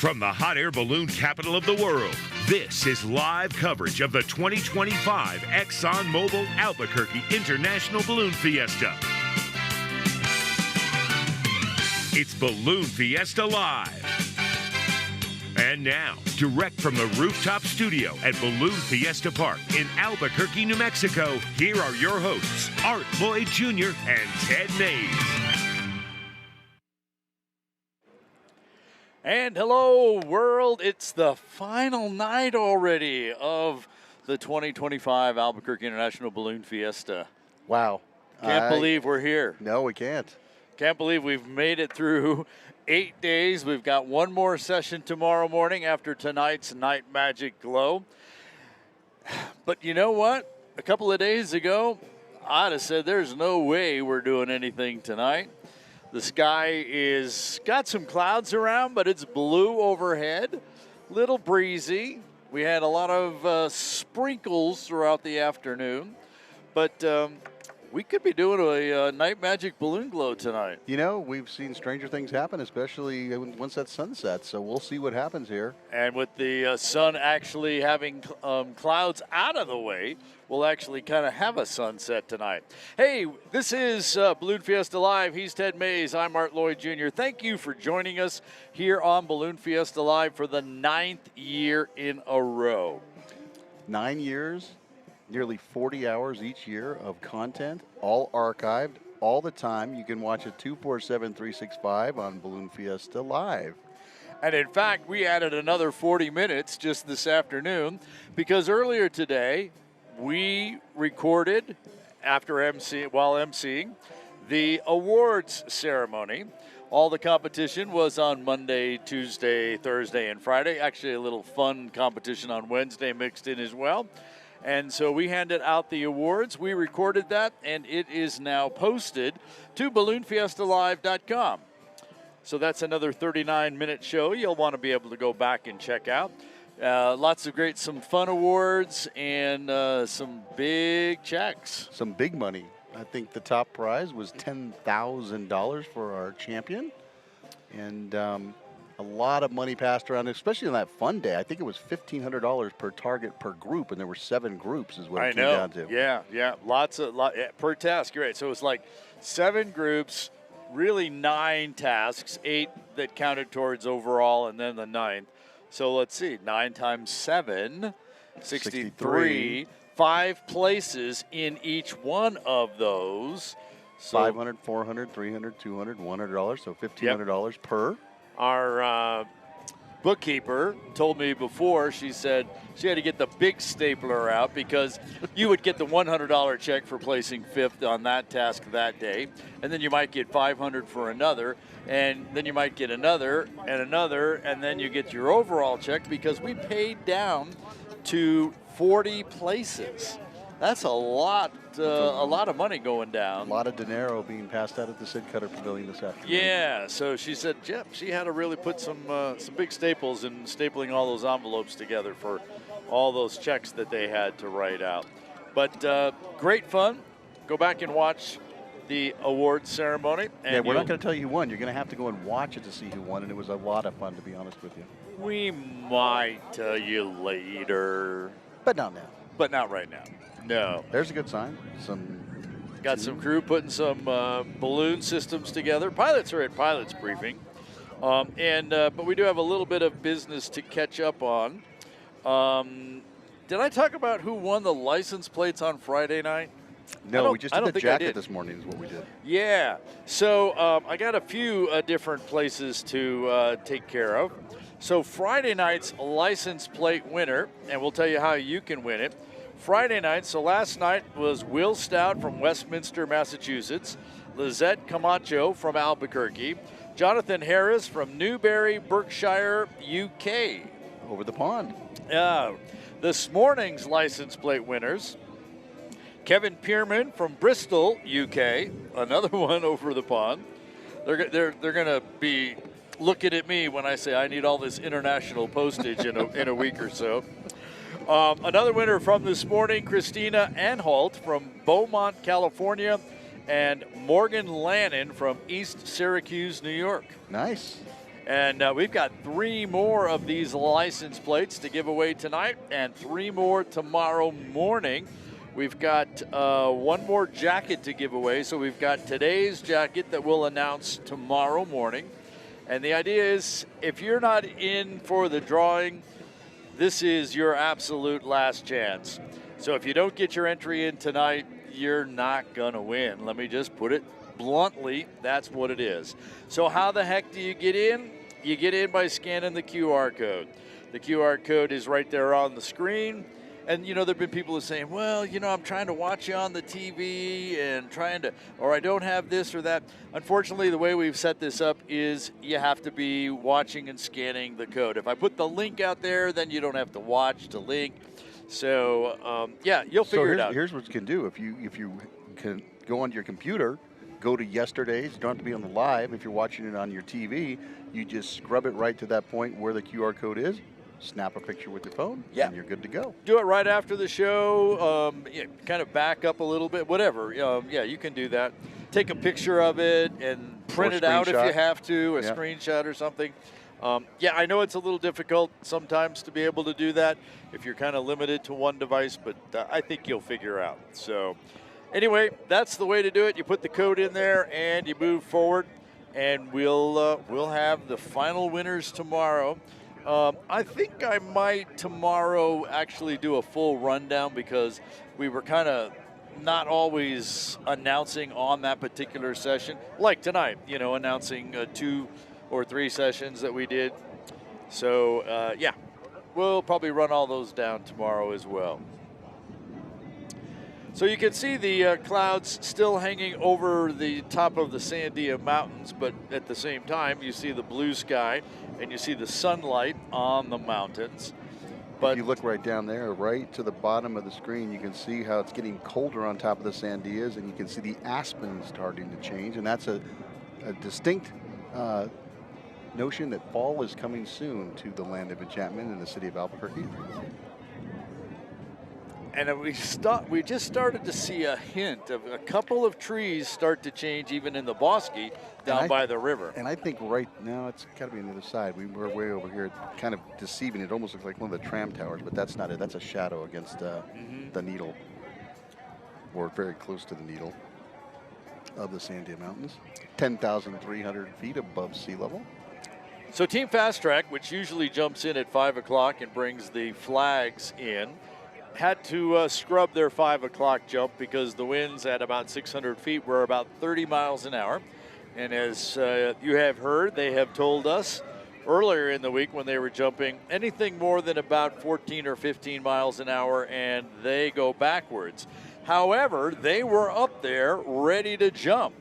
From the hot air balloon capital of the world, this is live coverage of the 2025 ExxonMobil Albuquerque International Balloon Fiesta. It's Balloon Fiesta Live. And now, direct from the rooftop studio at Balloon Fiesta Park in Albuquerque, New Mexico, here are your hosts, Art Lloyd Jr. and Ted Maes. And hello, world. It's the final night already of the 2025 Albuquerque International Balloon Fiesta. Wow. Can't believe we're here. No, we can't. Can't believe we've made it through 8 days. We've got one more session tomorrow morning after tonight's Night Magic Glow. But you know what? A couple of days ago, I'd have said there's no way we're doing anything tonight. The sky is got some clouds around, but it's blue overhead, little breezy. We had a lot of sprinkles throughout the afternoon, but we could be doing a night magic balloon glow tonight. You know, we've seen stranger things happen, especially once that sun sets, so we'll see what happens here. And with the sun actually having clouds out of the way, we'll actually kind of have a sunset tonight. Hey, this is Balloon Fiesta Live. He's Ted Maes. I'm Art Lloyd Jr. Thank you for joining us here on Balloon Fiesta Live for the 9th year in a row. 9 years, nearly 40 hours each year of content, all archived, all the time. You can watch it 24/7/365 on Balloon Fiesta Live. And in fact, we added another 40 minutes just this afternoon because earlier today, we recorded while emceeing the awards ceremony. All the competition was on Monday, Tuesday, Thursday, and Friday. Actually, a little fun competition on Wednesday mixed in as well. And so we handed out the awards. We recorded that, and it is now posted to balloonfiestalive.com. So that's another 39-minute show you'll want to be able to go back and check out. Lots of some fun awards and some big checks. Some big money. I think the top prize was $10,000 for our champion. And a lot of money passed around, especially on that fun day. I think it was $1,500 per target per group, and there were 7 groups is what it came down to. Yeah. Lots per task. You're right. So it was like 7 groups, really 9 tasks, 8 that counted towards overall, and then the 9th. So let's see, 9 times 7, 63. 5 places in each one of those. So $500, $400, $300, $200, $100, so $1,500 per. Our bookkeeper told me before, she said she had to get the big stapler out because you would get the $100 check for placing 5th on that task that day, and then you might get $500 for another, and then you might get another, and then you get your overall check because we paid down to 40 places. That's a lot of money going down. A lot of dinero being passed out at the Sid Cutter Pavilion this afternoon. Yeah, so she said, Jeff, she had to really put some big staples in stapling all those envelopes together for all those checks that they had to write out. But great fun. Go back and watch the awards ceremony. And yeah, we're not going to tell you who won. You're going to have to go and watch it to see who won, and it was a lot of fun, to be honest with you. We might tell you later. But not now. But not right now. No. There's a good sign. Got some crew putting some balloon systems together. Pilots are at pilots briefing. But we do have a little bit of business to catch up on. Did I talk about who won the license plates on Friday night? No, we just did the jacket this morning is what we did. Yeah. So I got a few different places to take care of. So Friday night's license plate winner, and we'll tell you how you can win it. Friday night, so last night was Will Stout from Westminster, Massachusetts, Lizette Camacho from Albuquerque, Jonathan Harris from Newbury, Berkshire, UK. Over the pond. This morning's license plate winners, Kevin Pierman from Bristol, UK, another one over the pond. They're going to be looking at me when I say I need all this international postage in a week or so. Another winner from this morning, Christina Anhalt from Beaumont, California, and Morgan Lannon from East Syracuse, New York. Nice. And we've got 3 more of these license plates to give away tonight and 3 more tomorrow morning. We've got 1 more jacket to give away. So we've got today's jacket that we'll announce tomorrow morning. And the idea is, if you're not in for the drawing, this is your absolute last chance. So if you don't get your entry in tonight, you're not going to win. Let me just put it bluntly, that's what it is. So how the heck do you get in? You get in by scanning the QR code. The QR code is right there on the screen. And, there have been people who are saying, well, I'm trying to watch you on the TV and or I don't have this or that. Unfortunately, the way we've set this up is you have to be watching and scanning the code. If I put the link out there, then you don't have to watch the link. So, you'll figure it out. Here's what you can do. If you can go onto your computer, go to yesterday's. You don't have to be on the live. If you're watching it on your TV, you just scrub it right to that point where the QR code is. Snap a picture with your phone, and you're good to go. Do it right after the show. Kind of back up a little bit, whatever. You can do that. Take a picture of it and print it out if you have to, a screenshot or something. I know it's a little difficult sometimes to be able to do that if you're kind of limited to one device, but I think you'll figure out. So anyway, that's the way to do it. You put the code in there and you move forward, and we'll have the final winners tomorrow. I think I might tomorrow actually do a full rundown because we were kind of not always announcing on that particular session, like tonight, announcing 2 or 3 sessions that we did. So, we'll probably run all those down tomorrow as well. So you can see the clouds still hanging over the top of the Sandia Mountains, but at the same time, you see the blue sky and you see the sunlight on the mountains. But if you look right down there, right to the bottom of the screen, you can see how it's getting colder on top of the Sandias, and you can see the aspens starting to change, and that's a distinct notion that fall is coming soon to the land of enchantment in the city of Albuquerque. And we just started to see a hint of a couple of trees start to change even in the bosque down by the river. And I think right now it's got to be on the other side. We're way over here, kind of deceiving. It almost looks like one of the tram towers, but that's not it. That's a shadow against the needle, or very close to the needle of the Sandia Mountains. 10,300 feet above sea level. So Team Fast Track, which usually jumps in at 5 o'clock and brings the flags in, had to scrub their 5 o'clock jump because the winds at about 600 feet were about 30 miles an hour. And as you have heard, they have told us earlier in the week when they were jumping, anything more than about 14 or 15 miles an hour and they go backwards. However, they were up there ready to jump.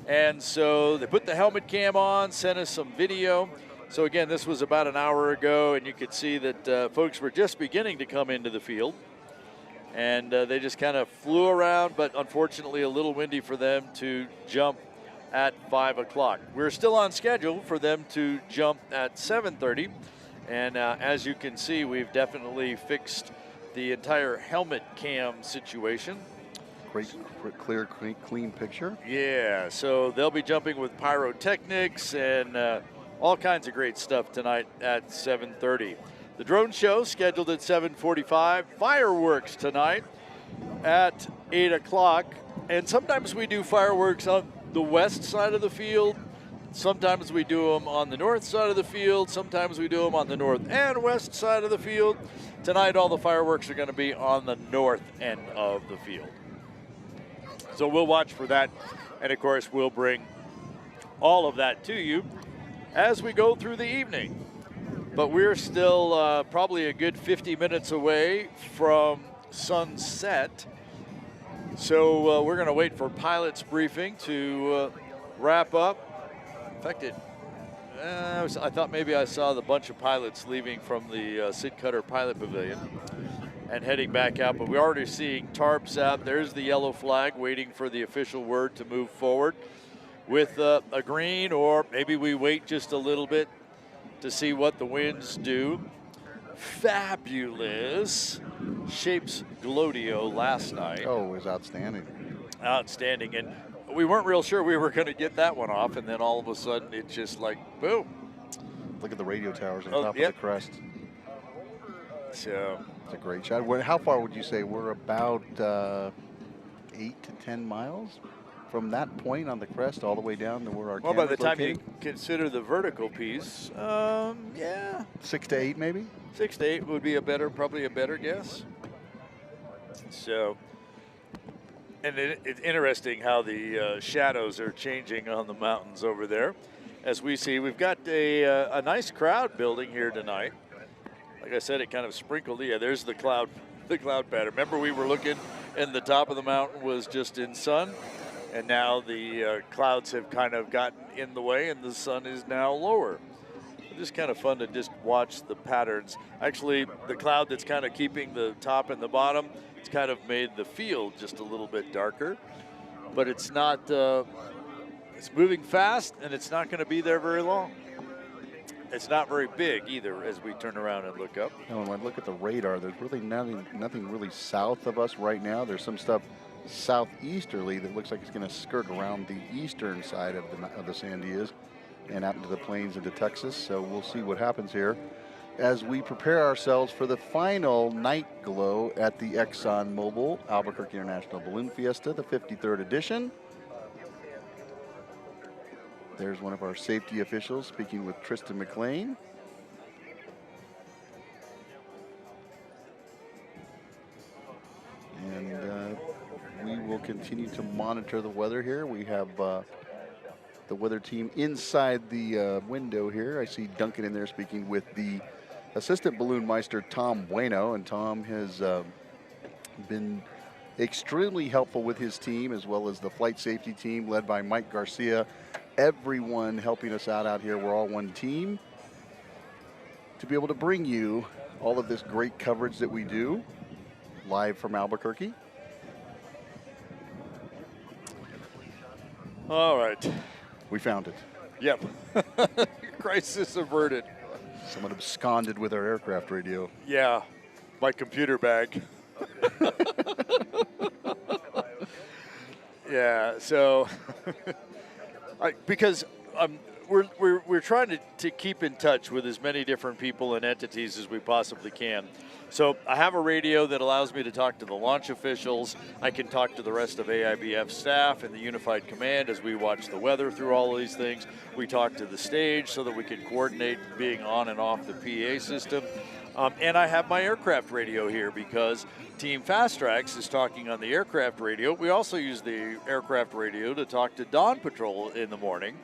And so they put the helmet cam on, sent us some video. So again, this was about an hour ago, and you could see that folks were just beginning to come into the field. And they just kind of flew around, but unfortunately a little windy for them to jump at 5 o'clock. We're still on schedule for them to jump at 7:30. And as you can see, we've definitely fixed the entire helmet cam situation. Great, clear, clean picture. Yeah, so they'll be jumping with pyrotechnics and all kinds of great stuff tonight at 7:30. The drone show scheduled at 7:45. Fireworks tonight at 8 o'clock. And sometimes we do fireworks on the west side of the field. Sometimes we do them on the north side of the field. Sometimes we do them on the north and west side of the field. Tonight, all the fireworks are going to be on the north end of the field. So we'll watch for that. And of course, we'll bring all of that to you as we go through the evening. But we're still probably a good 50 minutes away from sunset. So we're going to wait for pilot's briefing to wrap up. In fact, I thought maybe I saw the bunch of pilots leaving from the Sid Cutter Pilot Pavilion and heading back out. But we're already seeing tarps out. There's the yellow flag waiting for the official word to move forward with a green, or maybe we wait just a little bit to see what the winds do. Fabulous shapes Glodio last night. Oh, it was outstanding. Outstanding. And we weren't real sure we were going to get that one off, and then all of a sudden it just like, boom. Look at the radio towers on Oh, top yep. of the crest. So It's a great shot. How far would you say? We're about 8 to 10 miles from that point on the crest all the way down to where our well, by the camera's time located? you consider the vertical piece, yeah, 6 to 8 maybe? 6 to 8 would be probably a better guess. So, and it's interesting how the shadows are changing on the mountains over there. As we see, we've got a nice crowd building here tonight. Like I said, it kind of sprinkled. Yeah, there's the cloud pattern. Remember, we were looking, and the top of the mountain was just in sun, and now the clouds have kind of gotten in the way, and the sun is now lower. It's just kind of fun to just watch the patterns. Actually, the cloud that's kind of keeping the top and the bottom, it's kind of made the field just a little bit darker, but it's not. It's moving fast, and it's not going to be there very long. It's not very big either as we turn around and look up. No, when I look at the radar, there's really nothing really south of us right now. There's some stuff southeasterly that looks like it's going to skirt around the eastern side of the Sandias and out into the plains into Texas. So we'll see what happens here as we prepare ourselves for the final night glow at the ExxonMobil Albuquerque International Balloon Fiesta, the 53rd edition. There's one of our safety officials speaking with Tristan McLean. And we will continue to monitor the weather here. We have the weather team inside the window here. I see Duncan in there speaking with the assistant balloon meister, Tom Bueno. And Tom has been extremely helpful with his team, as well as the flight safety team led by Mike Garcia. Everyone helping us out here. We're all one team to be able to bring you all of this great coverage that we do live from Albuquerque. All right. We found it. Yep. Crisis averted. Someone absconded with our aircraft radio. Yeah, my computer bag. Yeah, so because we're trying to keep in touch with as many different people and entities as we possibly can. So I have a radio that allows me to talk to the launch officials. I can talk to the rest of AIBF staff and the Unified Command as we watch the weather through all of these things. We talk to the stage so that we can coordinate being on and off the PA system. And I have my aircraft radio here because Team Fast Tracks is talking on the aircraft radio. We also use the aircraft radio to talk to Dawn Patrol in the morning.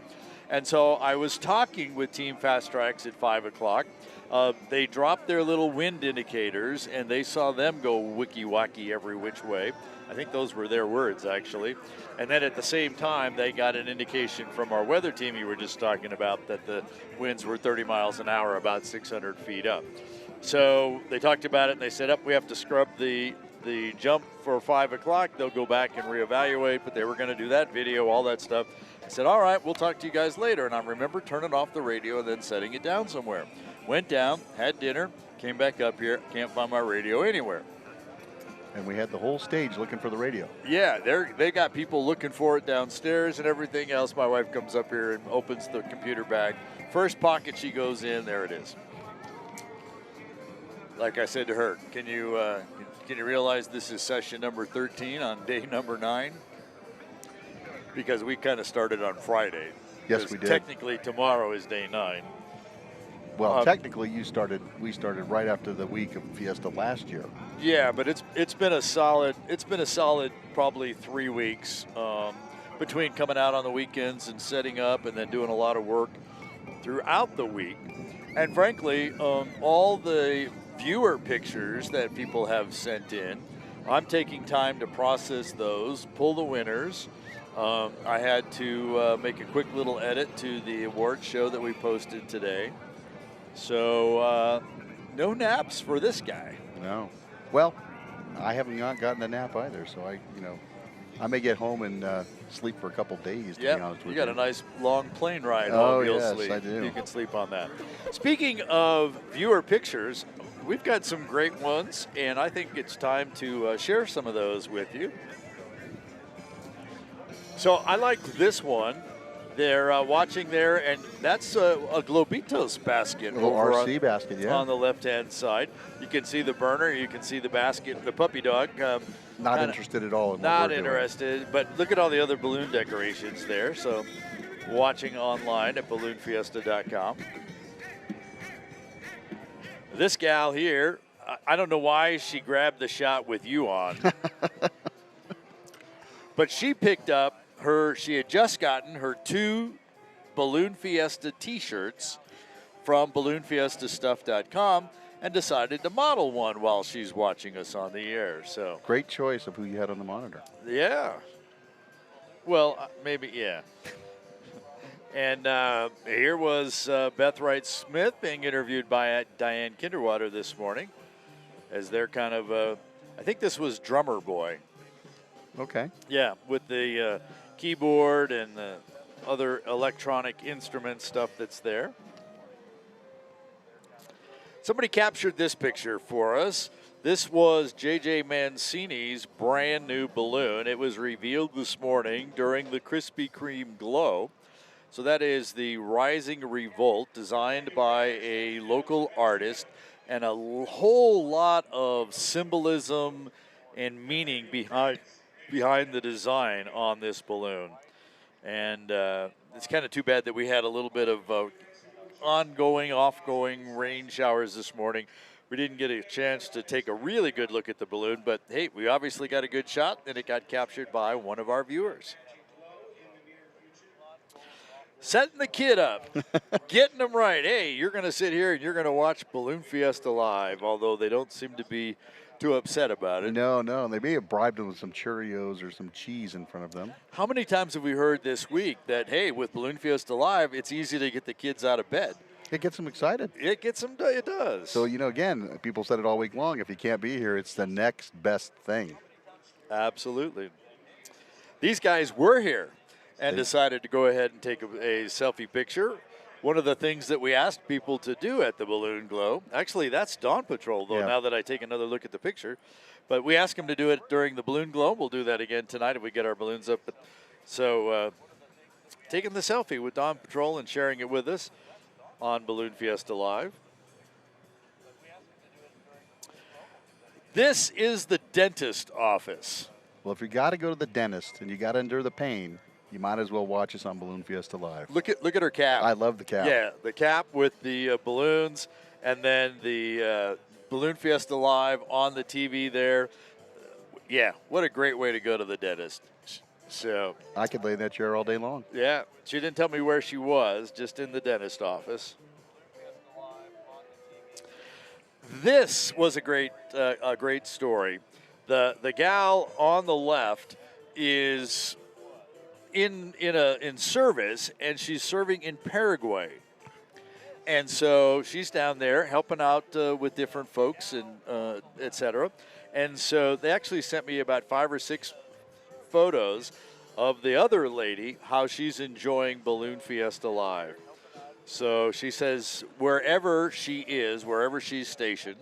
And so I was talking with Team Fast Tracks at 5 o'clock. They dropped their little wind indicators, and they saw them go wicky-wacky every which way. I think those were their words, actually. And then at the same time, they got an indication from our weather team you were just talking about that the winds were 30 miles an hour, about 600 feet up. So they talked about it, and they said, we have to scrub the jump for 5 o'clock. They'll go back and reevaluate, but they were going to do that video, all that stuff. I said, all right, we'll talk to you guys later. And I remember turning off the radio and then setting it down somewhere. Went down, had dinner, came back up here, can't find my radio anywhere. And we had the whole stage looking for the radio. Yeah, they got people looking for it downstairs and everything else. My wife comes up here and opens the computer bag. First pocket she goes in, there it is. Like I said to her, can you realize this is session number 13 on day number 9? Because we kind of started on Friday. Yes, we did. Technically, tomorrow is day 9. Well, technically, we started right after the week of Fiesta last year. Yeah, but it's been a solid probably 3 weeks between coming out on the weekends and setting up and then doing a lot of work throughout the week. And frankly, all the viewer pictures that people have sent in, I'm taking time to process those, pull the winners. I had to make a quick little edit to the award show that we posted today. So no naps for this guy. No. Well, I haven't gotten a nap either, so I may get home and sleep for a couple days, to be honest with you. You got a nice long plane ride home. Oh, you'll yes, sleep. I do. You can sleep on that. Speaking of viewer pictures, we've got some great ones, and I think it's time to share some of those with you. So I like this one. they're watching there, and that's a Globitos basket Little over RC basket, yeah. on the left-hand side. You can see the burner. You can see the basket, the puppy dog. Not interested at all in what Not we're doing. interested, but look at all the other balloon decorations there. So watching online at balloonfiesta.com. This gal here, I don't know why she grabbed the shot with you on, but she picked up she had just gotten her 2 Balloon Fiesta t-shirts from balloonfiestastuff.com and decided to model one while she's watching us on the air. So great choice of who you had on the monitor. Yeah. Well, maybe, yeah. And here was Beth Wright Smith being interviewed by Diane Kinderwater this morning as they're kind of, I think this was Drummer Boy. Okay. Yeah, with the keyboard and the other electronic instrument stuff that's there. Somebody captured this picture for us. This was J.J. Mancini's brand new balloon. It was revealed this morning during the Krispy Kreme Glow. So that is the Rising Revolt, designed by a local artist, and a whole lot of symbolism and meaning behind the design on this balloon. And it's kind of too bad that we had a little bit of ongoing, off-going rain showers this morning. We didn't get a chance to take a really good look at the balloon, but hey, we obviously got a good shot, and it got captured by one of our viewers. Setting the kid up, getting them right. Hey, you're going to sit here and you're going to watch Balloon Fiesta live, although they don't seem to be too upset about it. No, they may have bribed them with some Cheerios or some cheese in front of them. How many times have we heard this week that, hey, with Balloon Fiesta Live, it's easy to get the kids out of bed? It gets them excited. It does. So, again, people said it all week long. If you can't be here, it's the next best thing. Absolutely. These guys were here and decided to go ahead and take a selfie picture. One of the things that we asked people to do at the Balloon Glow, actually that's Dawn Patrol, though, now that I take another look at the picture. But we asked them to do it during the Balloon Glow. We'll do that again tonight if we get our balloons up. So taking the selfie with Dawn Patrol and sharing it with us on Balloon Fiesta Live. This is the dentist office. Well, if you got to go to the dentist and you got to endure the pain, you might as well watch us on Balloon Fiesta Live. Look at her cap. I love the cap. Yeah, the cap with the balloons, and then the Balloon Fiesta Live on the TV there. Yeah, what a great way to go to the dentist. So I could lay in that chair all day long. Yeah, she didn't tell me where she was, just in the dentist office. This was a great story. The gal on the left is in service, and she's serving in Paraguay. And so she's down there helping out with different folks and et cetera. And so they actually sent me about 5 or 6 photos of the other lady, how she's enjoying Balloon Fiesta Live. So she says wherever she is, wherever she's stationed,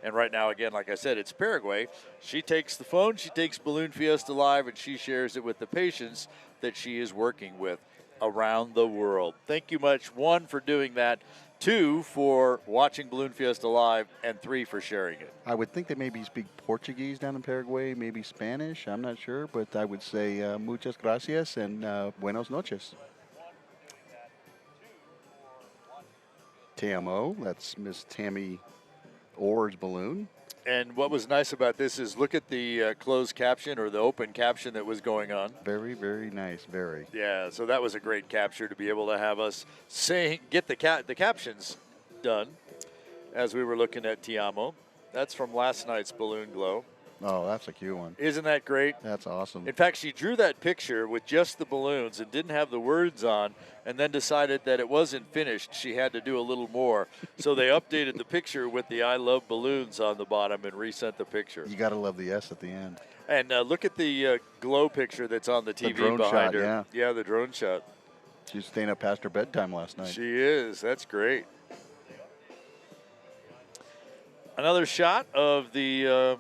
and right now, again, like I said, it's Paraguay, she takes the phone, she takes Balloon Fiesta Live, and she shares it with the patients that she is working with around the world. Thank you much, 1, for doing that, 2, for watching Balloon Fiesta Live, and 3, for sharing it. I would think they maybe speak Portuguese down in Paraguay, maybe Spanish, I'm not sure, but I would say muchas gracias and buenos noches. TMO, that's Miss Tammy Orr's balloon. And what was nice about this is look at the closed caption or the open caption that was going on. Very, very nice, very. Yeah, so that was a great capture to be able to have us get the captions done as we were looking at Tiamo. That's from last night's Balloon Glow. Oh, that's a cute one. Isn't that great? That's awesome. In fact, she drew that picture with just the balloons and didn't have the words on, and then decided that it wasn't finished. She had to do a little more. So they updated the picture with the I Love Balloons on the bottom and resent the picture. You got to love the S at the end. And look at the glow picture that's on the TV drone behind shot, her. Yeah, the drone shot. She was staying up past her bedtime last night. She is. That's great. Another shot of the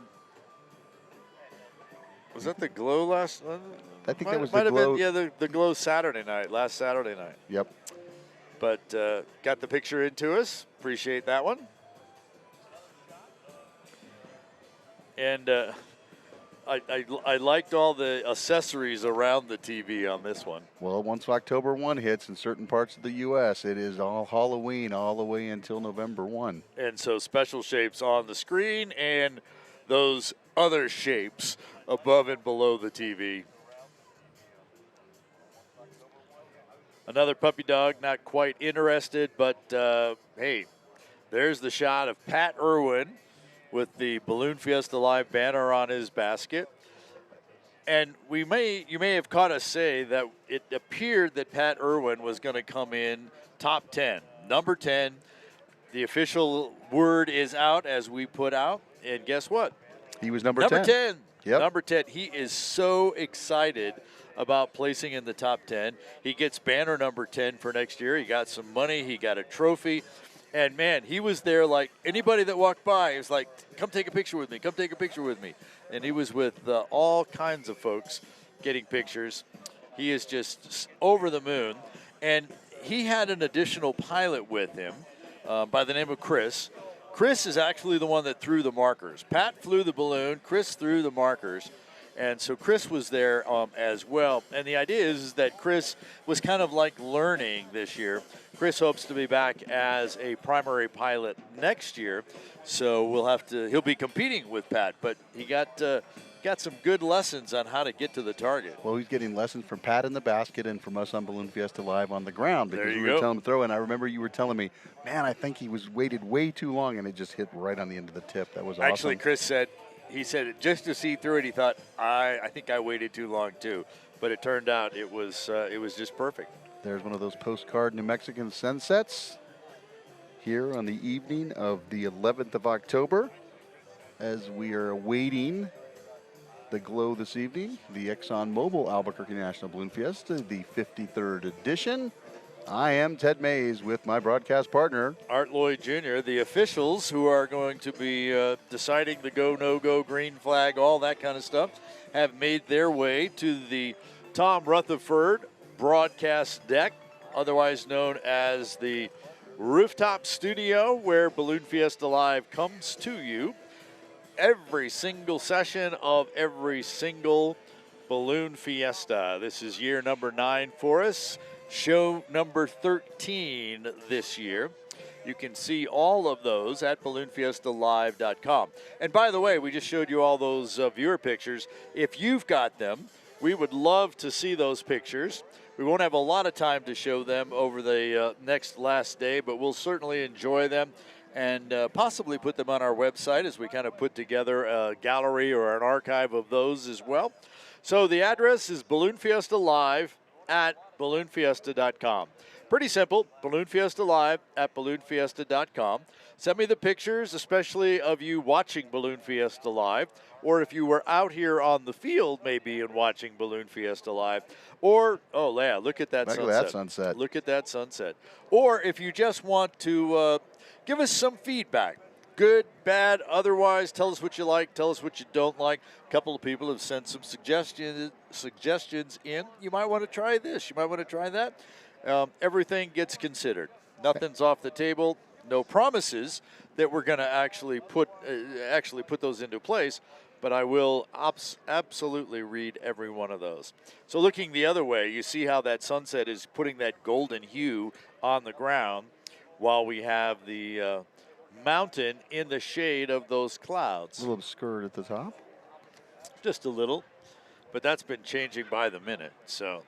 Was that the Glow last? I think that was might the have Glow. been, the Glow Saturday night, last Saturday night. Yep. But got the picture into us. Appreciate that one. And I liked all the accessories around the TV on this one. Well, once October 1 hits in certain parts of the U.S., it is all Halloween all the way until November 1. And so special shapes on the screen and those other shapes above and below the TV. Another puppy dog, not quite interested, but hey, there's the shot of Pat Irwin with the Balloon Fiesta Live banner on his basket. And you may have caught us say that it appeared that Pat Irwin was going to come in top 10, number 10. The official word is out as we put out, and guess what? He was number 10. 10. Yep. Number 10. He is so excited about placing in the top 10. He gets banner number 10 for next year. He got some money. He got a trophy. And, man, he was there like anybody that walked by. He was like, come take a picture with me. Come take a picture with me. And he was with all kinds of folks getting pictures. He is just over the moon. And he had an additional pilot with him by the name of Chris. Chris is actually the one that threw the markers. Pat flew the balloon. Chris threw the markers. And so Chris was there as well. And the idea is that Chris was kind of like learning this year. Chris hopes to be back as a primary pilot next year. So he'll be competing with Pat. But he got some good lessons on how to get to the target. Well, he's getting lessons from Pat in the basket and from us on Balloon Fiesta Live on the ground. Because we were telling him to throw, and I remember you were telling me, man, I think he was waited way too long, and it just hit right on the end of the tip. That was awesome. Actually, Chris said, just to see through it, he thought, I think I waited too long too. But it turned out it was just perfect. There's one of those postcard New Mexican sunsets here on the evening of the 11th of October as we are awaiting the glow this evening, the ExxonMobil Albuquerque National Balloon Fiesta, the 53rd edition. I am Ted Maes with my broadcast partner, Art Lloyd Jr., the officials who are going to be deciding the go, no-go, green flag, all that kind of stuff, have made their way to the Tom Rutherford broadcast deck, otherwise known as the rooftop studio where Balloon Fiesta Live comes to you every single session of every single Balloon Fiesta. This is year number 9 for us. Show number 13 this year. You can see all of those at balloonfiestalive.com. And by the way, we just showed you all those viewer pictures. If you've got them, we would love to see those pictures. We won't have a lot of time to show them over the last day, but we'll certainly enjoy them and possibly put them on our website as we kind of put together a gallery or an archive of those as well. So the address is Balloon Fiesta Live at balloonfiesta.com. Pretty simple, Balloon Fiesta Live at balloonfiesta.com. Send me the pictures, especially of you watching Balloon Fiesta Live, or if you were out here on the field maybe and watching Balloon Fiesta Live, or, oh yeah, look at that sunset. Look at that sunset. Look at that sunset. Or if you just want to give us some feedback, good, bad, otherwise, tell us what you like, tell us what you don't like. A couple of people have sent some suggestions in. You might want to try this, you might want to try that. Everything gets considered. Nothing's off the table. No promises that we're going to actually put those into place, but I will absolutely read every one of those. So looking the other way, you see how that sunset is putting that golden hue on the ground while we have the mountain in the shade of those clouds. A little obscured at the top. Just a little, but that's been changing by the minute. So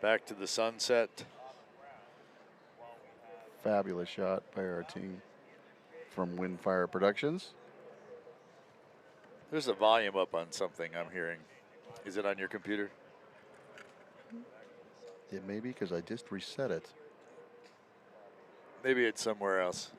back to the sunset. Fabulous shot by our team from Windfire Productions. There's a volume up on something I'm hearing. Is it on your computer? It may be because I just reset it. Maybe it's somewhere else.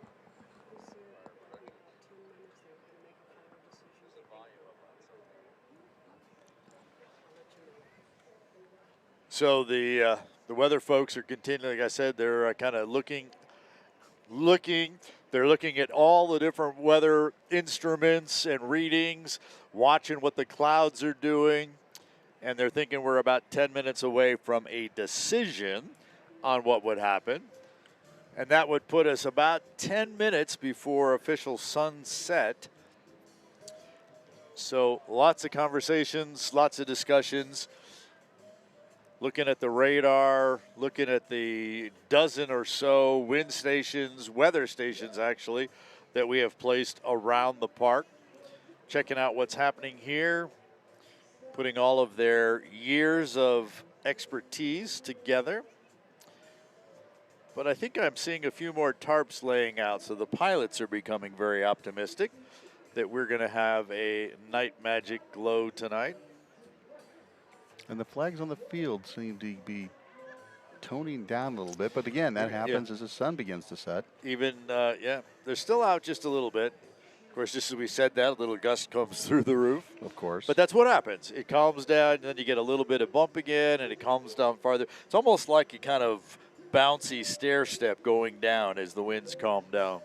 So the weather folks are continuing. Like I said, they're kind of looking They're looking at all the different weather instruments and readings, watching what the clouds are doing, and they're thinking we're about 10 minutes away from a decision on what would happen. And that would put us about 10 minutes before official sunset. So lots of conversations, lots of discussions. Looking at the radar, looking at the dozen or so wind stations, weather stations actually, that we have placed around the park. Checking out what's happening here, putting all of their years of expertise together. But I think I'm seeing a few more tarps laying out, so the pilots are becoming very optimistic that we're going to have a night magic glow tonight. And the flags on the field seem to be toning down a little bit. But again, that happens as the sun begins to set. Even, they're still out just a little bit. Of course, just as we said that, a little gust comes through the roof. Of course. But that's what happens. It calms down, and then you get a little bit of bump again, and it calms down farther. It's almost like a kind of bouncy stair step going down as the winds calm down.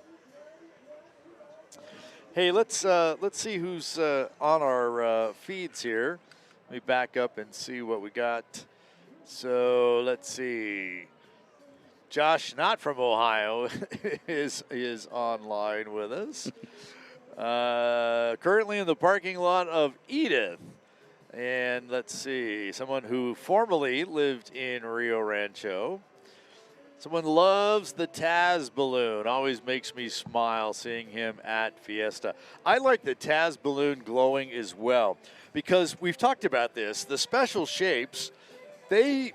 Hey, let's see who's on our feeds here. Let me back up and see what we got. So let's see. Josh, not from Ohio, is online with us. Currently in the parking lot of Edith. And let's see, someone who formerly lived in Rio Rancho. Someone loves the Taz balloon. Always makes me smile seeing him at Fiesta. I like the Taz balloon glowing as well because we've talked about this. The special shapes, they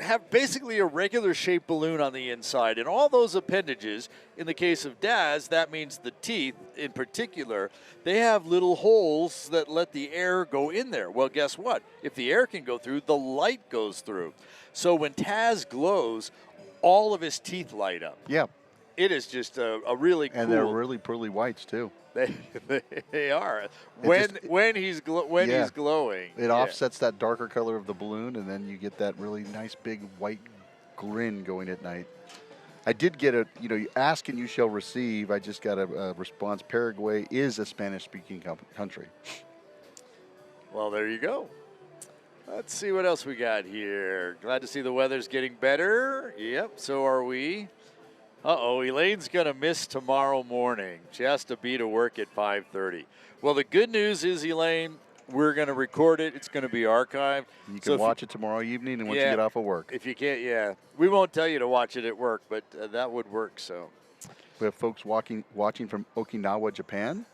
have basically a regular shaped balloon on the inside, and all those appendages, in the case of Daz, that means the teeth in particular, they have little holes that let the air go in there. Well, guess what? If the air can go through, the light goes through. So when Taz glows, all of his teeth light up. Yeah. It is just a really cool. And they're really pearly whites, too. They are. When he's glowing. It offsets that darker color of the balloon, and then you get that really nice big white grin going at night. I did get you ask and you shall receive. I just got a response. Paraguay is a Spanish-speaking country. Well, there you go. Let's see what else we got here. Glad to see the weather's getting better. Yep, so are we. Uh-oh, Elaine's going to miss tomorrow morning. She has to be to work at 5:30. Well, the good news is, Elaine, we're going to record it. It's going to be archived. You can watch it tomorrow evening and once you get off of work. If you can't, we won't tell you to watch it at work, but that would work, so. We have folks watching from Okinawa, Japan.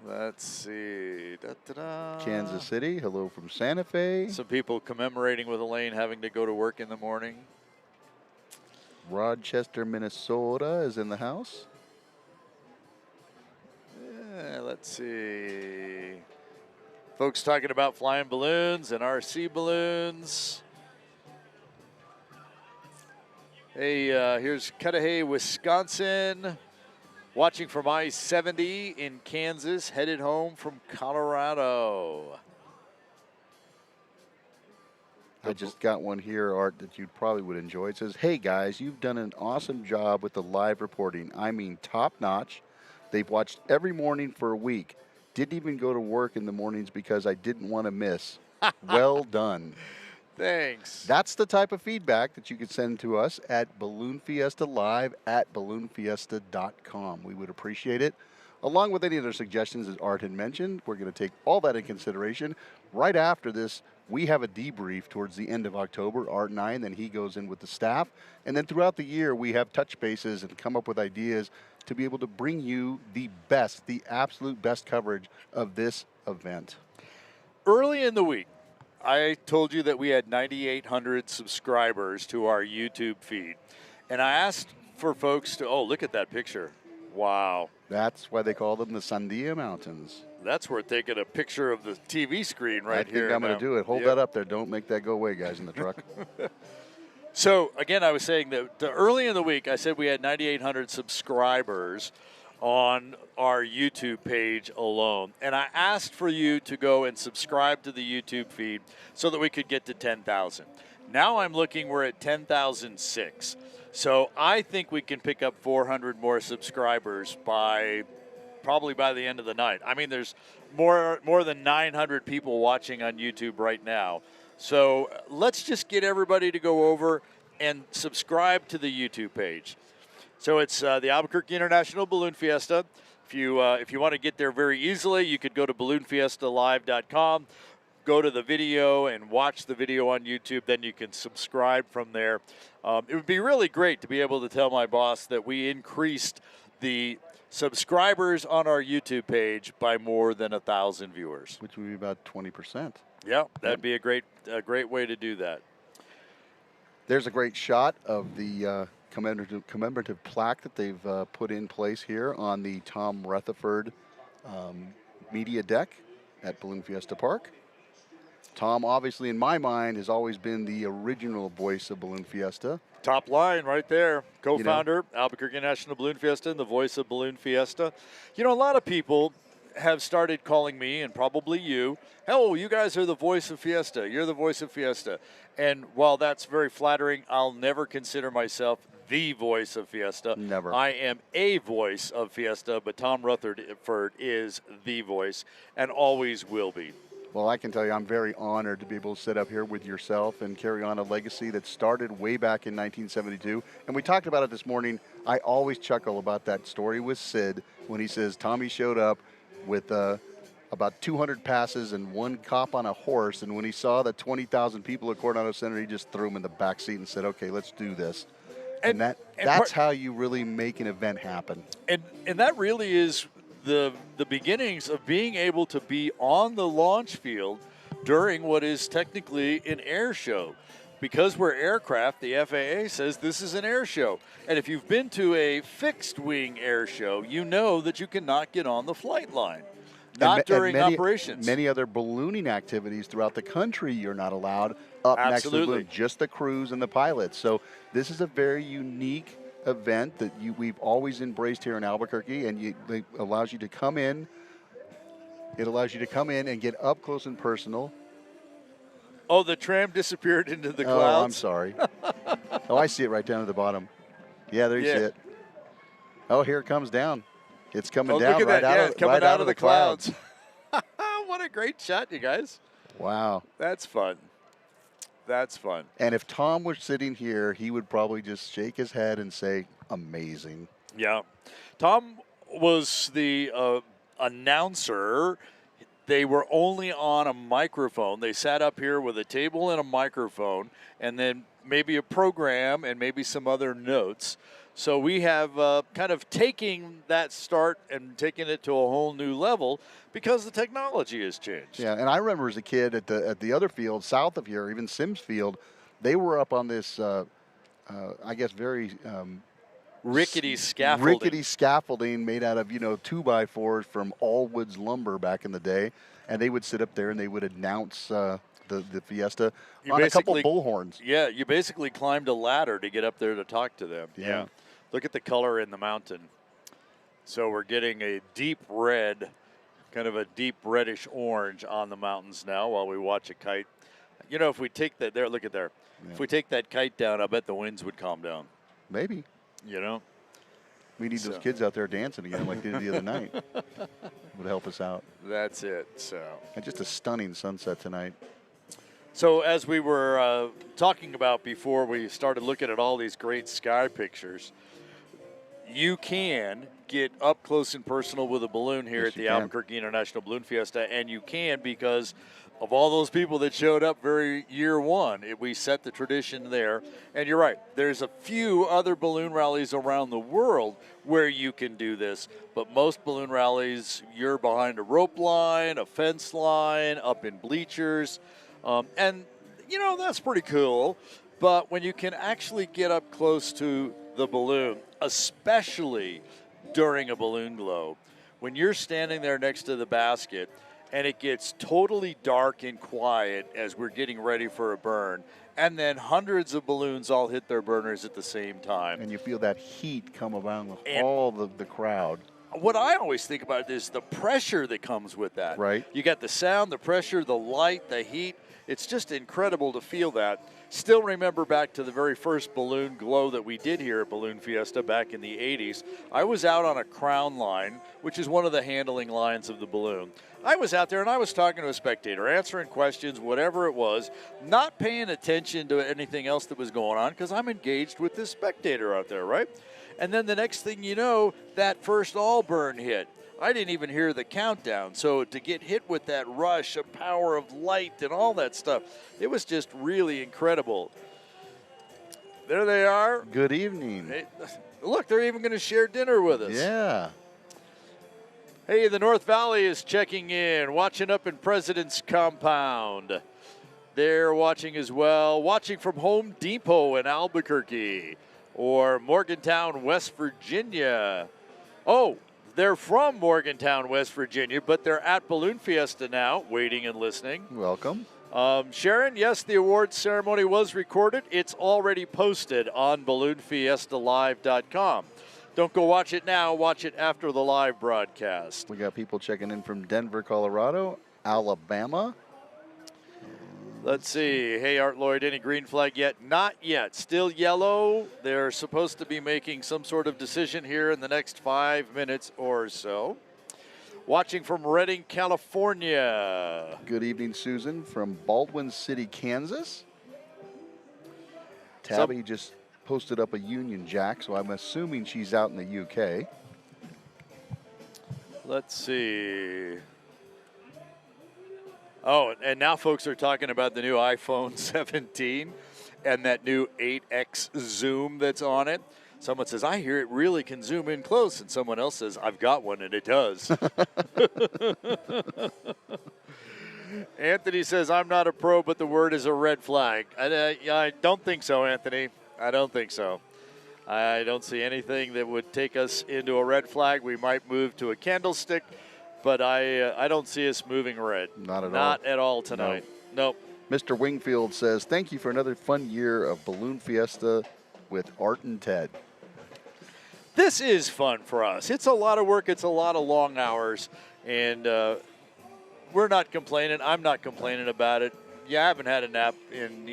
Let's see. Da-da-da. Kansas City. Hello from Santa Fe. Some people commemorating with Elaine having to go to work in the morning. Rochester, Minnesota is in the house. Yeah, let's see. Folks talking about flying balloons and RC balloons. Hey, here's Cudahy, Wisconsin. Watching from I-70 in Kansas, headed home from Colorado. I just got one here, Art, that you probably would enjoy. It says, hey, guys, you've done an awesome job with the live reporting. I mean, top-notch. They've watched every morning for a week. Didn't even go to work in the mornings because I didn't want to miss. Well done. Thanks. That's the type of feedback that you could send to us at balloonfiestalive@balloonfiesta.com. We would appreciate it. Along with any other suggestions, as Art had mentioned, we're going to take all that in consideration. Right after this, we have a debrief towards the end of October, Art and I, and then he goes in with the staff. And then throughout the year, we have touch bases and come up with ideas to be able to bring you the best, the absolute best coverage of this event. Early in the week, I told you that we had 9,800 subscribers to our YouTube feed. And I asked for folks to, look at that picture. Wow. That's why they call them the Sandia Mountains. That's worth taking a picture of the TV screen here. I think I'm going to do it. Hold that up there. Don't make that go away, guys, in the truck. So, again, I was saying that early in the week, I said we had 9,800 subscribers on our YouTube page alone. And I asked for you to go and subscribe to the YouTube feed so that we could get to 10,000. Now I'm looking, we're at 10,006. So I think we can pick up 400 more subscribers probably by the end of the night. I mean, there's more than 900 people watching on YouTube right now. So let's just get everybody to go over and subscribe to the YouTube page. So it's the Albuquerque International Balloon Fiesta. If you want to get there very easily, you could go to balloonfiestalive.com, go to the video and watch the video on YouTube. Then you can subscribe from there. It would be really great to be able to tell my boss that we increased the subscribers on our YouTube page by more than 1,000 viewers, which would be about 20%. Yeah, that'd be a great way to do that. There's a great shot of the commemorative plaque that they've put in place here on the Tom Rutherford media deck at Balloon Fiesta Park. Tom, obviously, in my mind, has always been the original voice of Balloon Fiesta. Top line right there. Co-founder, Albuquerque National Balloon Fiesta, and the voice of Balloon Fiesta. You know, a lot of people have started calling me, and probably you, "Oh, you guys are the voice of Fiesta. You're the voice of Fiesta." And while that's very flattering, I'll never consider myself the voice of Fiesta. Never. I am a voice of Fiesta, but Tom Rutherford is the voice and always will be. Well, I can tell you I'm very honored to be able to sit up here with yourself and carry on a legacy that started way back in 1972. And we talked about it this morning. I always chuckle about that story with Sid when he says Tommy showed up with about 200 passes and one cop on a horse. And when he saw the 20,000 people at Coronado Center, he just threw him in the back seat and said, "Okay, let's do this." And that's how you really make an event happen. And that really is the beginnings of being able to be on the launch field during what is technically an air show. Because we're aircraft, the FAA says this is an air show. And if you've been to a fixed wing air show, you know that you cannot get on the flight line. Not during operations. Many other ballooning activities throughout the country you're not allowed up next to the balloon, just the crews and the pilots. So this is a very unique event that we've always embraced here in Albuquerque, and it allows you to come in. It allows you to come in and get up close and personal. Oh, the tram disappeared into the clouds? Oh, I'm sorry. Oh, I see it right down at the bottom. Yeah, there you see it. Oh, here it comes down. It's coming down look at that. Coming out of the clouds. What a great shot, you guys. Wow. That's fun. That's fun. And if Tom was sitting here, he would probably just shake his head and say, amazing. Yeah. Tom was the announcer. They were only on a microphone. They sat up here with a table and a microphone, and then maybe a program and maybe some other notes. So we have kind of taking that start and taking it to a whole new level because the technology has changed. Yeah, and I remember as a kid at the other field south of here, even Sims Field, they were up on this, I guess, very rickety scaffolding. Rickety scaffolding made out of 2x4s from Allwoods lumber back in the day, and they would sit up there and they would announce the Fiesta on a couple bullhorns. Yeah, you basically climbed a ladder to get up there to talk to them. Yeah. Look at the color in the mountain. So we're getting a deep red, kind of a deep reddish orange on the mountains now while we watch a kite. If we take that there, look at there. Yeah. If we take that kite down, I bet the winds would calm down. Maybe. We need those kids out there dancing again like they did the other night. Would help us out. That's it. So. And just a stunning sunset tonight. So as we were talking about before we started looking at all these great sky pictures, you can get up close and personal with a balloon here at the Albuquerque International Balloon Fiesta, and you can because of all those people that showed up very year one. We set the tradition there. And you're right, there's a few other balloon rallies around the world where you can do this, but most balloon rallies, you're behind a rope line, a fence line, up in bleachers, and that's pretty cool. But when you can actually get up close to the balloon, especially during a balloon glow, when you're standing there next to the basket and it gets totally dark and quiet as we're getting ready for a burn, and then hundreds of balloons all hit their burners at the same time. And you feel that heat come around all the crowd. what I always think about is the pressure that comes with that. Right. You got the sound, the pressure, the light, the heat. It's just incredible to feel that. Still remember back to the very first balloon glow that we did here at Balloon Fiesta back in the 80s. I was out on a crown line, which is one of the handling lines of the balloon. I was out there and I was talking to a spectator, answering questions, whatever it was, not paying attention to anything else that was going on because I'm engaged with this spectator out there, right? And then the next thing you know, that first all burn hit. I didn't even hear the countdown. So to get hit with that rush of power of light and all that stuff, it was just really incredible. There they are. Good evening. Hey, look, they're even going to share dinner with us. Yeah. Hey, the North Valley is checking in, watching up in President's Compound. They're watching as well, watching from Home Depot in Albuquerque or Morgantown, West Virginia. Oh, they're from Morgantown, West Virginia, but they're at Balloon Fiesta now, waiting and listening. Welcome. Sharon, yes, the awards ceremony was recorded. It's already posted on BalloonFiestaLive.com. Don't go watch it now. Watch it after the live broadcast. We got people checking in from Denver, Colorado, Alabama. Let's see. Hey, Art Lloyd, any green flag yet? Not yet. Still yellow. They're supposed to be making some sort of decision here in the next 5 minutes or so. Watching from Redding, California. Good evening, Susan, from Baldwin City, Kansas. Tabby just posted up a Union Jack, so I'm assuming she's out in the UK. Let's see. Oh, and now folks are talking about the new iPhone 17 and that new 8X zoom that's on it. Someone says, I hear it really can zoom in close. And someone else says, I've got one, and it does. Anthony says, I'm not a pro, but the word is a red flag. I don't think so, Anthony. I don't think so. I don't see anything that would take us into a red flag. We might move to a candlestick. But I don't see us moving red. Not at all. Not at all tonight. Nope. Mr. Wingfield says, thank you for another fun year of Balloon Fiesta with Art and Ted. This is fun for us. It's a lot of work. It's a lot of long hours. And we're not complaining. I'm not complaining about it. Yeah, I haven't had a nap in,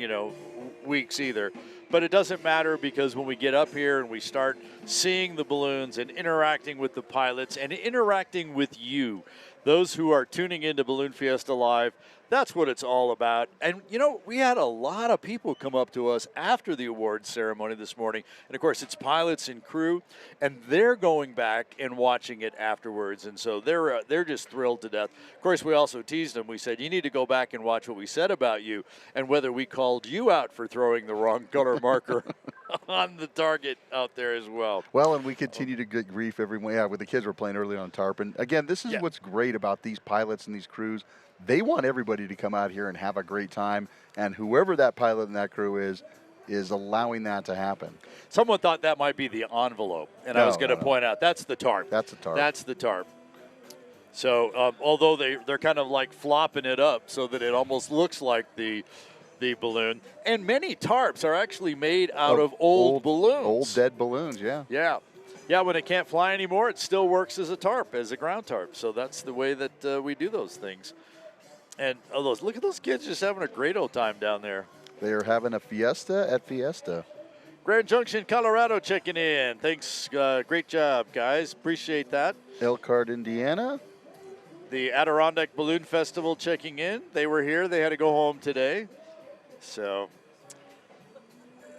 weeks either. But it doesn't matter because when we get up here and we start seeing the balloons and interacting with the pilots and interacting with you, those who are tuning into Balloon Fiesta Live, that's what it's all about. And, we had a lot of people come up to us after the awards ceremony this morning. And, of course, it's pilots and crew, and they're going back and watching it afterwards. And so they're just thrilled to death. Of course, we also teased them. We said, you need to go back and watch what we said about you and whether we called you out for throwing the wrong color marker on the target out there as well. Well, and we continue to get grief every way. Yeah, with the kids were playing early on tarp. And, again, this is what's great about these pilots and these crews. They want everybody to come out here and have a great time, and whoever that pilot and that crew is allowing that to happen. Someone thought that might be the envelope, and I was going to point out that's the tarp. That's the tarp. That's the tarp. So although they're kind of like flopping it up so that it almost looks like the balloon, and many tarps are actually made out of old balloons. Old dead balloons, yeah. Yeah. Yeah, when it can't fly anymore, it still works as a tarp, as a ground tarp. So that's the way that we do those things. And look at those kids just having a great old time down there. They are having a fiesta at Fiesta. Grand Junction, Colorado checking in. Thanks. Great job, guys. Appreciate that. Elkhart, Indiana. The Adirondack Balloon Festival checking in. They were here. They had to go home today. So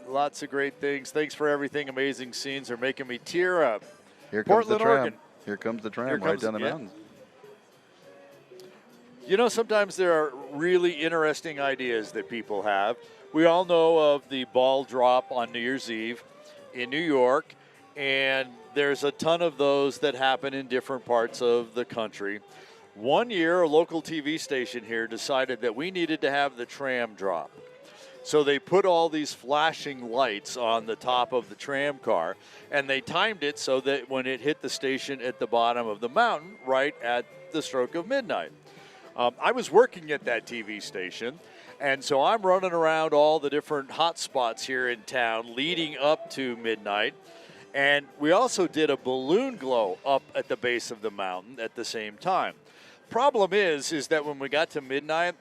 lots of great things. Thanks for everything. Amazing scenes are making me tear up. Here comes Portland, the tram. Oregon. Here comes the tram right down the mountain. Sometimes there are really interesting ideas that people have. We all know of the ball drop on New Year's Eve in New York, and there's a ton of those that happen in different parts of the country. One year, a local TV station here decided that we needed to have the tram drop. So they put all these flashing lights on the top of the tram car, and they timed it so that when it hit the station at the bottom of the mountain, right at the stroke of midnight. I was working at that TV station, and so I'm running around all the different hot spots here in town leading up to midnight. And we also did a balloon glow up at the base of the mountain at the same time. Problem is that when we got to midnight,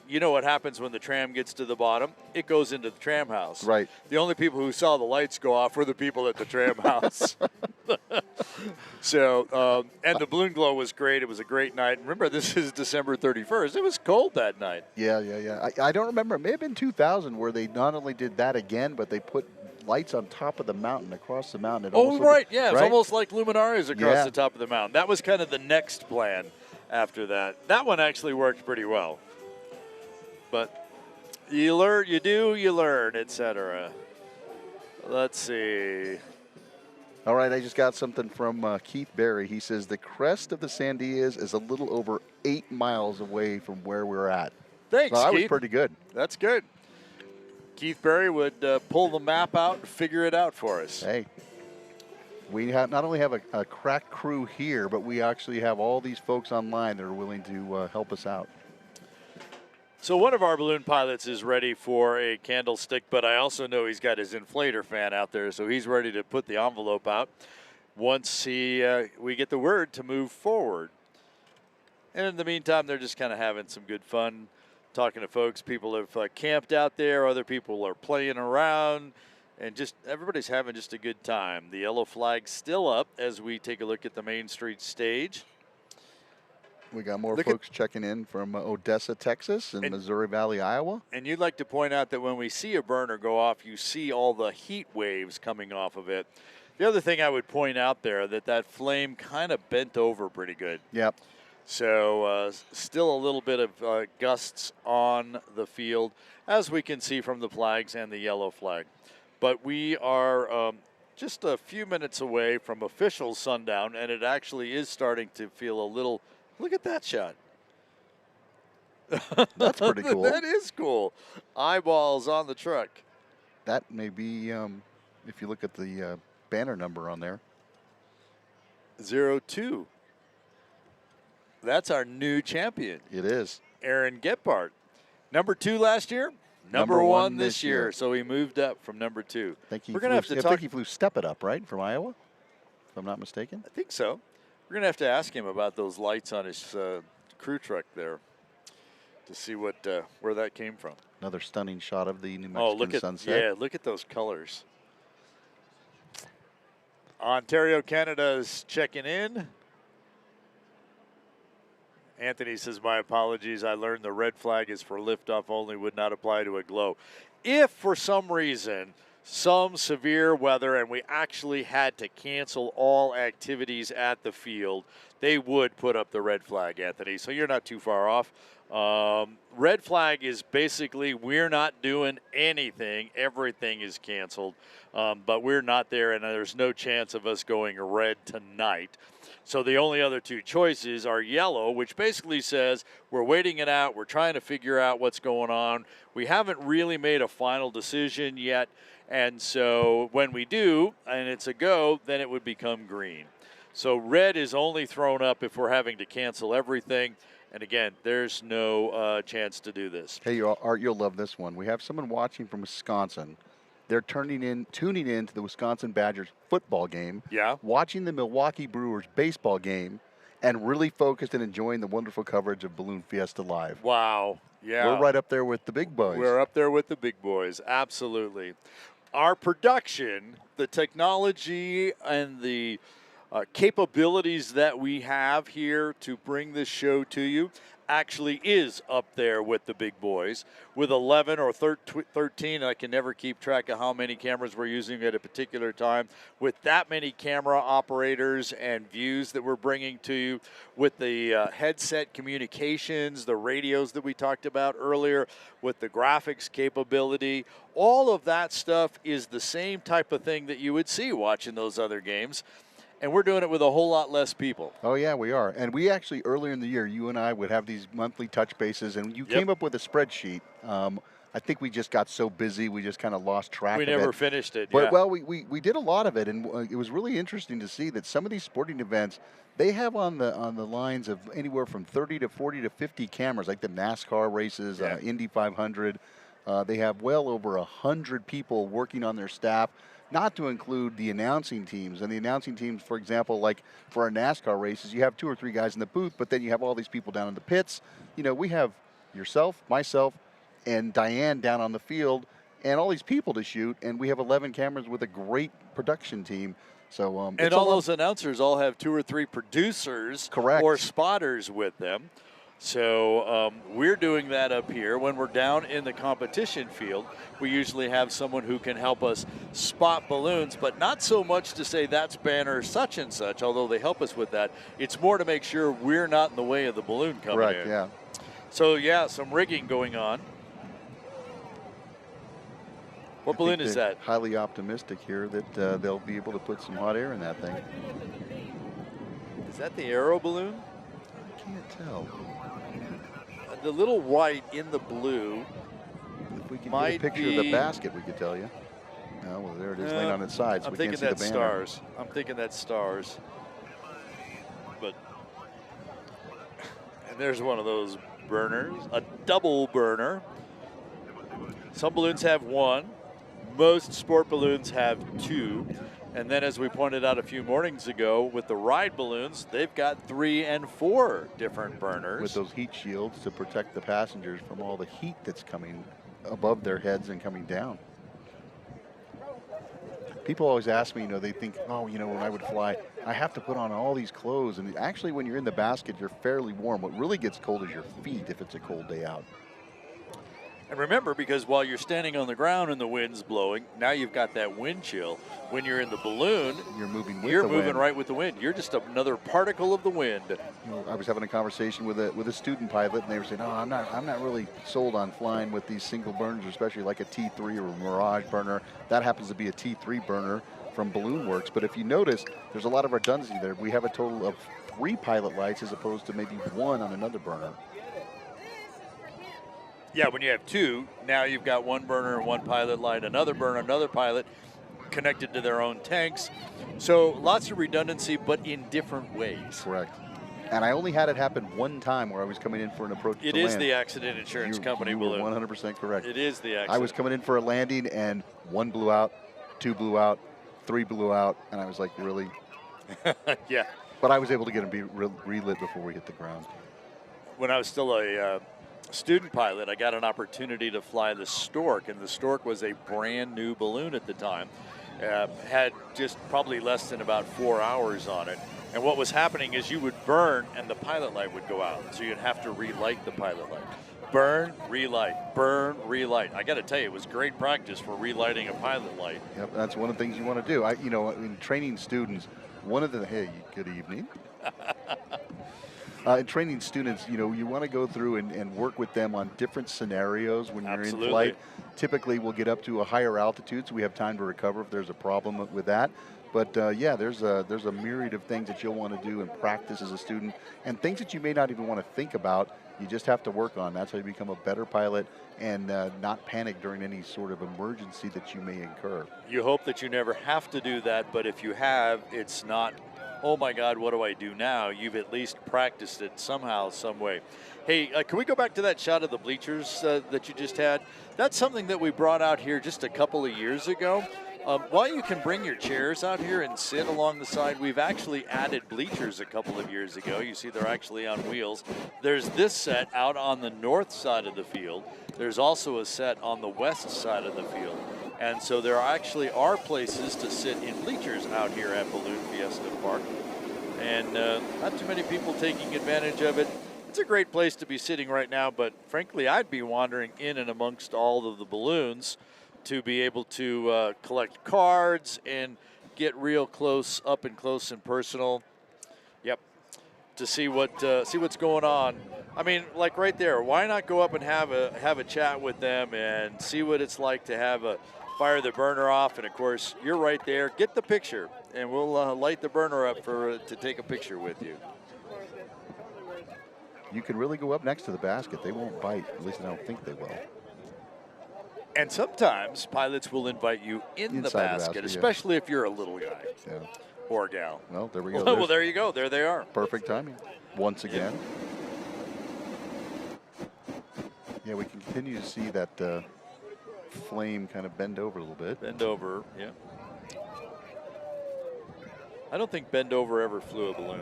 you know what happens when the tram gets to the bottom? It goes into the tram house. Right. The only people who saw the lights go off were the people at the tram house. So, and the balloon glow was great. It was a great night. Remember, this is December 31st. It was cold that night. Yeah. I don't remember. It may have been 2000 where they not only did that again, but they put lights on top of the mountain, across the mountain. Right. Yeah, it's almost like luminaries across Yeah. the top of the mountain. That was kind of the next plan after that. That one actually worked pretty well. But you learn, you do, you learn, etc. Let's see. All right, I just got something from Keith Berry. He says the crest of the Sandias is a little over 8 miles away from where we're at. Thanks, So that was Keith. pretty good. That's good. Keith Berry would pull the map out and figure it out for us. Hey, we not only have a crack crew here, but we actually have all these folks online that are willing to help us out. So one of our balloon pilots is ready for a candlestick, but I also know he's got his inflator fan out there, so he's ready to put the envelope out once we get the word to move forward. And in the meantime, they're just kind of having some good fun, talking to folks. People have camped out there. Other people are playing around, and just everybody's having just a good time. The yellow flag's still up as we take a look at the Main Street stage. We got more folks checking in from Odessa, Texas, and Missouri Valley, Iowa. And you'd like to point out that when we see a burner go off, you see all the heat waves coming off of it. The other thing I would point out there, that flame kind of bent over pretty good. Yep. So still a little bit of gusts on the field, as we can see from the flags and the yellow flag. But we are just a few minutes away from official sundown, and it actually is starting to feel a little. Look at that shot. That's pretty cool. That is cool. Eyeballs on the truck. That may be, if you look at the banner number on there. 02. That's our new champion. It is. Aaron Gephardt. Number 2 last year. Number one this year. So he moved up from number 2. I think he flew Step It Up, right, from Iowa, if I'm not mistaken. I think so. We're going to have to ask him about those lights on his crew truck there to see where that came from. Another stunning shot of the New Mexican sunset. Yeah, look at those colors. Ontario, Canada is checking in. Anthony says, my apologies. I learned the red flag is for liftoff only, would not apply to a glow. If for some reason, some severe weather, and we actually had to cancel all activities at the field, they would put up the red flag, Anthony. So you're not too far off. Red flag is basically we're not doing anything. Everything is canceled. But we're not there, and there's no chance of us going red tonight. So the only other two choices are yellow, which basically says we're waiting it out. We're trying to figure out what's going on. We haven't really made a final decision yet. And so when we do, and it's a go, then it would become green. So red is only thrown up if we're having to cancel everything. And again, there's no chance to do this. Hey, Art, you'll love this one. We have someone watching from Wisconsin. They're tuning in to the Wisconsin Badgers football game, watching the Milwaukee Brewers baseball game, and really focused and enjoying the wonderful coverage of Balloon Fiesta Live. Wow. Yeah. We're right up there with the big boys. We're up there with the big boys. Absolutely. Our production, the technology, and the capabilities that we have here to bring this show to you actually is up there with the big boys with 11 or 13. I can never keep track of how many cameras we're using at a particular time. With that many camera operators and views that we're bringing to you, with the headset communications, the radios that we talked about earlier, with the graphics capability, all of that stuff is the same type of thing that you would see watching those other games. And we're doing it with a whole lot less people. Oh, yeah, we are. And we actually, earlier in the year, you and I would have these monthly touch bases, and you came up with a spreadsheet. I think we just got so busy, we just kind of lost track of it. We never finished it, But, well, we did a lot of it, and it was really interesting to see that some of these sporting events, they have on the lines of anywhere from 30 to 40 to 50 cameras, like the NASCAR races, Indy 500. They have well over 100 people working on their staff not to include the announcing teams. And the announcing teams, for example, like for our NASCAR races, you have 2 or 3 guys in the booth, but then you have all these people down in the pits. You know, we have yourself, myself, and Diane down on the field, and all these people to shoot, and we have 11 cameras with a great production team. So, and all those announcers all have 2 or 3 producers or spotters with them. So we're doing that up here. When we're down in the competition field, we usually have someone who can help us spot balloons, but not so much to say that's banner such and such, although they help us with that. It's more to make sure we're not in the way of the balloon coming in. Yeah. So, yeah, some rigging going on. What balloon is that? Highly optimistic here that they'll be able to put some hot air in that thing. Is that the aero balloon? I can't tell. The little white in the blue. If we can get a picture of the basket, we could tell you. Oh, well, there it is, laying on its side, so we can't see the banner. Stars. I'm thinking that's stars. But, and there's one of those burners, a double burner. Some balloons have 1. Most sport balloons have 2. And then, as we pointed out a few mornings ago, with the ride balloons, they've got 3 and 4 different burners. With those heat shields to protect the passengers from all the heat that's coming above their heads and coming down. People always ask me, you know, they think, oh, you know, when I would fly, I have to put on all these clothes. And actually, when you're in the basket, you're fairly warm. What really gets cold is your feet if it's a cold day out. And remember, because while you're standing on the ground and the wind's blowing, now you've got that wind chill. When you're in the balloon, you're moving right with the wind. You're just another particle of the wind. You know, I was having a conversation with a student pilot, and they were saying, "Oh, I'm not really sold on flying with these single burners, especially like a T3 or a Mirage burner. That happens to be a T3 burner from Balloon Works. But if you notice, there's a lot of redundancy there. We have a total of 3 pilot lights as opposed to maybe 1 on another burner." Yeah, when you have 2, now you've got 1 burner and 1 pilot light, another burner, another pilot connected to their own tanks. So lots of redundancy, but in different ways. Correct. And I only had it happen 1 time where I was coming in for an approach to land. It is the accident insurance company balloon. You were 100% correct. It is the accident. I was coming in for a landing, and 1 blew out, 2 blew out, 3 blew out, and I was like, really? Yeah. But I was able to get them be relit before we hit the ground. When I was still a student pilot, I got an opportunity to fly the Stork, and the Stork was a brand new balloon at the time. Had just probably less than about 4 hours on it. And what was happening is you would burn and the pilot light would go out. So you'd have to relight the pilot light. Burn, relight, burn, relight. I got to tell you, it was great practice for relighting a pilot light. Yep, that's one of the things you want to do. You know, in training students, hey, good evening. In training students, you know, you want to go through and work with them on different scenarios when you're in flight. Typically, we'll get up to a higher altitude, so we have time to recover if there's a problem with that. But yeah, there's a myriad of things that you'll want to do and practice as a student, and things that you may not even want to think about. You just have to work on. That's how you become a better pilot and not panic during any sort of emergency that you may incur. You hope that you never have to do that, but if you have, it's not, oh my God, what do I do now? You've at least practiced it somehow, some way. Hey, can we go back to that shot of the bleachers that you just had? That's something that we brought out here just a couple of years ago. While you can bring your chairs out here and sit along the side, we've actually added bleachers a couple of years ago. You see they're actually on wheels. There's this set out on the north side of the field. There's also a set on the west side of the field. And so there actually are places to sit in bleachers out here at Balloon Fiesta Park. And not too many people taking advantage of it. It's a great place to be sitting right now, but frankly, I'd be wandering in and amongst all of the balloons to be able to collect cards and get real close, up and close and personal. Yep, to see what's going on. I mean, like right there, why not go up and have a chat with them and see what it's like to fire the burner off? And of course, you're right there. Get the picture, and we'll light the burner up to take a picture with you. You can really go up next to the basket. They won't bite. At least I don't think they will. And sometimes pilots will invite you in the basket, especially if you're a little guy or gal. Well, there we go. Well, there you go. There they are. Perfect timing. Once again. Yeah, we can continue to see that flame kind of bend over a little bit. Bend over, yeah. I don't think Bendover ever flew a balloon.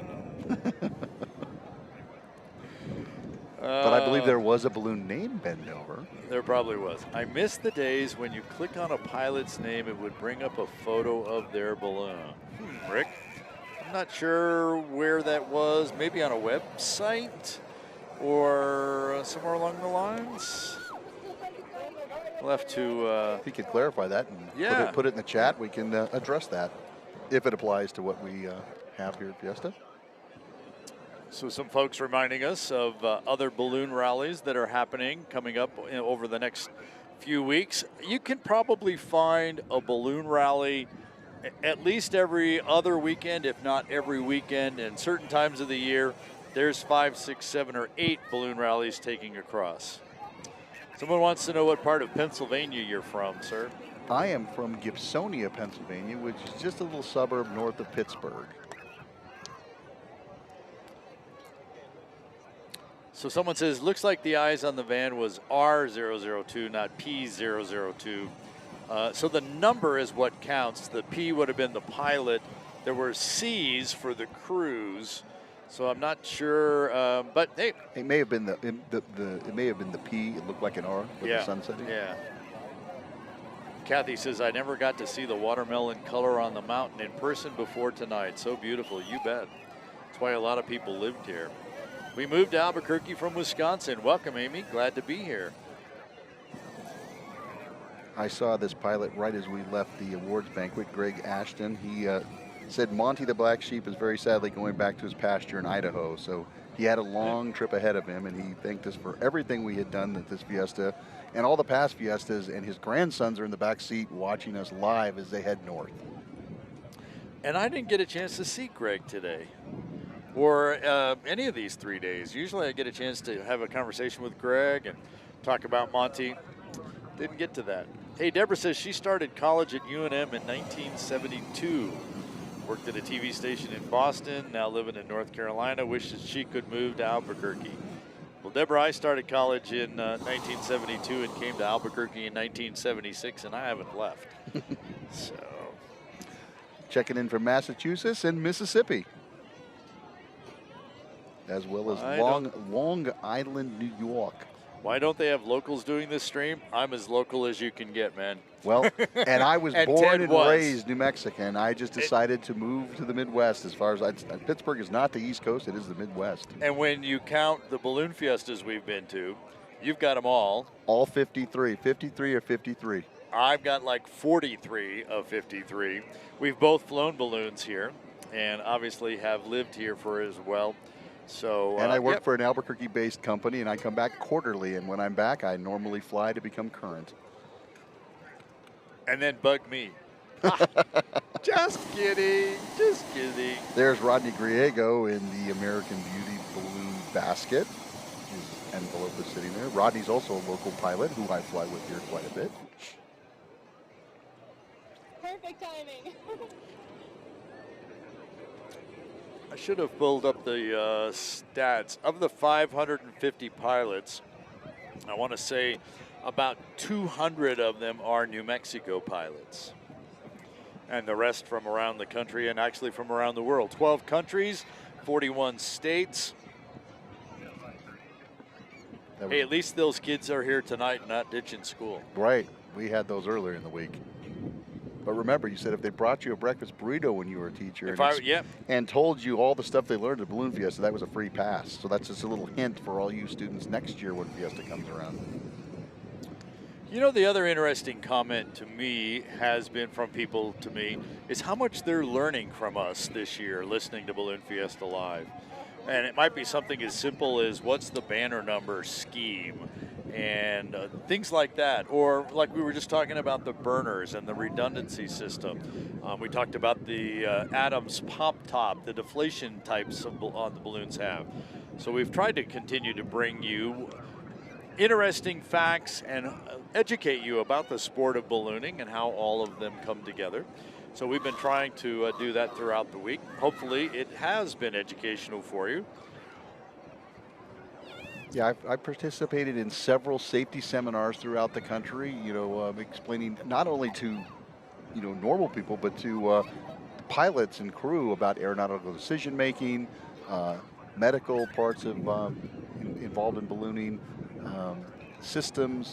But I believe there was a balloon named Bendover. There probably was. I miss the days when you click on a pilot's name, it would bring up a photo of their balloon. Rick, I'm not sure where that was. Maybe on a website or somewhere along the lines. We'll have to. If you could clarify that and put it in the chat, we can address that if it applies to what we have here at Fiesta. So some folks reminding us of other balloon rallies that are happening coming up over the next few weeks. You can probably find a balloon rally at least every other weekend, if not every weekend, and certain times of the year. There's 5, 6, 7, or 8 balloon rallies taking across. Someone wants to know what part of Pennsylvania you're from, sir. I am from Gibsonia, Pennsylvania, which is just a little suburb north of Pittsburgh. So someone says, looks like the eyes on the van was R002, not P002. So the number is what counts. The P would have been the pilot. There were C's for the crews. So I'm not sure, but hey. It may have been it may have been the P. It looked like an R with the sun setting. Yeah. Kathy says, I never got to see the watermelon color on the mountain in person before tonight. So beautiful, you bet. That's why a lot of people lived here. We moved to Albuquerque from Wisconsin. Welcome, Amy. Glad to be here. I saw this pilot right as we left the awards banquet, Greg Ashton. He said Monty the Black Sheep is very sadly going back to his pasture in Idaho. So he had a long trip ahead of him, and he thanked us for everything we had done at this Fiesta and all the past Fiestas, and his grandsons are in the back seat watching us live as they head north. And I didn't get a chance to see Greg today or any of these 3 days. Usually I get a chance to have a conversation with Greg and talk about Monty. Didn't get to that. Hey, Deborah says she started college at UNM in 1972. Worked at a TV station in Boston, now living in North Carolina, wishes she could move to Albuquerque. Well, Deborah, I started college in 1972 and came to Albuquerque in 1976, and I haven't left. So, checking in from Massachusetts and Mississippi, as well as Long Island, New York. Why don't they have locals doing this stream? I'm as local as you can get, man. Well, and I was and born Ted and raised New Mexican. I just decided to move to the Midwest. As far as Pittsburgh is not the East Coast, it is the Midwest. And when you count the balloon fiestas we've been to, you've got them all. All 53. 53 or 53. I've got like 43 of 53. We've both flown balloons here and obviously have lived here for as well. So, and I work for an Albuquerque-based company, and I come back quarterly. And when I'm back, I normally fly to become current. And then bug me. Just kidding. Just kidding. There's Rodney Griego in the American Beauty balloon basket. His envelope is sitting there. Rodney's also a local pilot who I fly with here quite a bit. Perfect timing. I should have pulled up the stats. Of the 550 pilots, I want to say about 200 of them are New Mexico pilots. And the rest from around the country and actually from around the world. 12 countries, 41 states. Hey, at least those kids are here tonight, not ditching school. Right. We had those earlier in the week. But remember, you said if they brought you a breakfast burrito when you were a teacher and told you all the stuff they learned at Balloon Fiesta, that was a free pass. So that's just a little hint for all you students next year when Fiesta comes around. You know, the other interesting comment to me has been from people to me is how much they're learning from us this year listening to Balloon Fiesta Live. And it might be something as simple as what's the banner number scheme and things like that. Or like we were just talking about the burners and the redundancy system. We talked about the Adams pop top, the deflation types on the balloons have. So we've tried to continue to bring you interesting facts and educate you about the sport of ballooning and how all of them come together. So we've been trying to do that throughout the week. Hopefully it has been educational for you. Yeah, I participated in several safety seminars throughout the country, explaining not only to, normal people, but to pilots and crew about aeronautical decision making, medical parts of involved in ballooning, system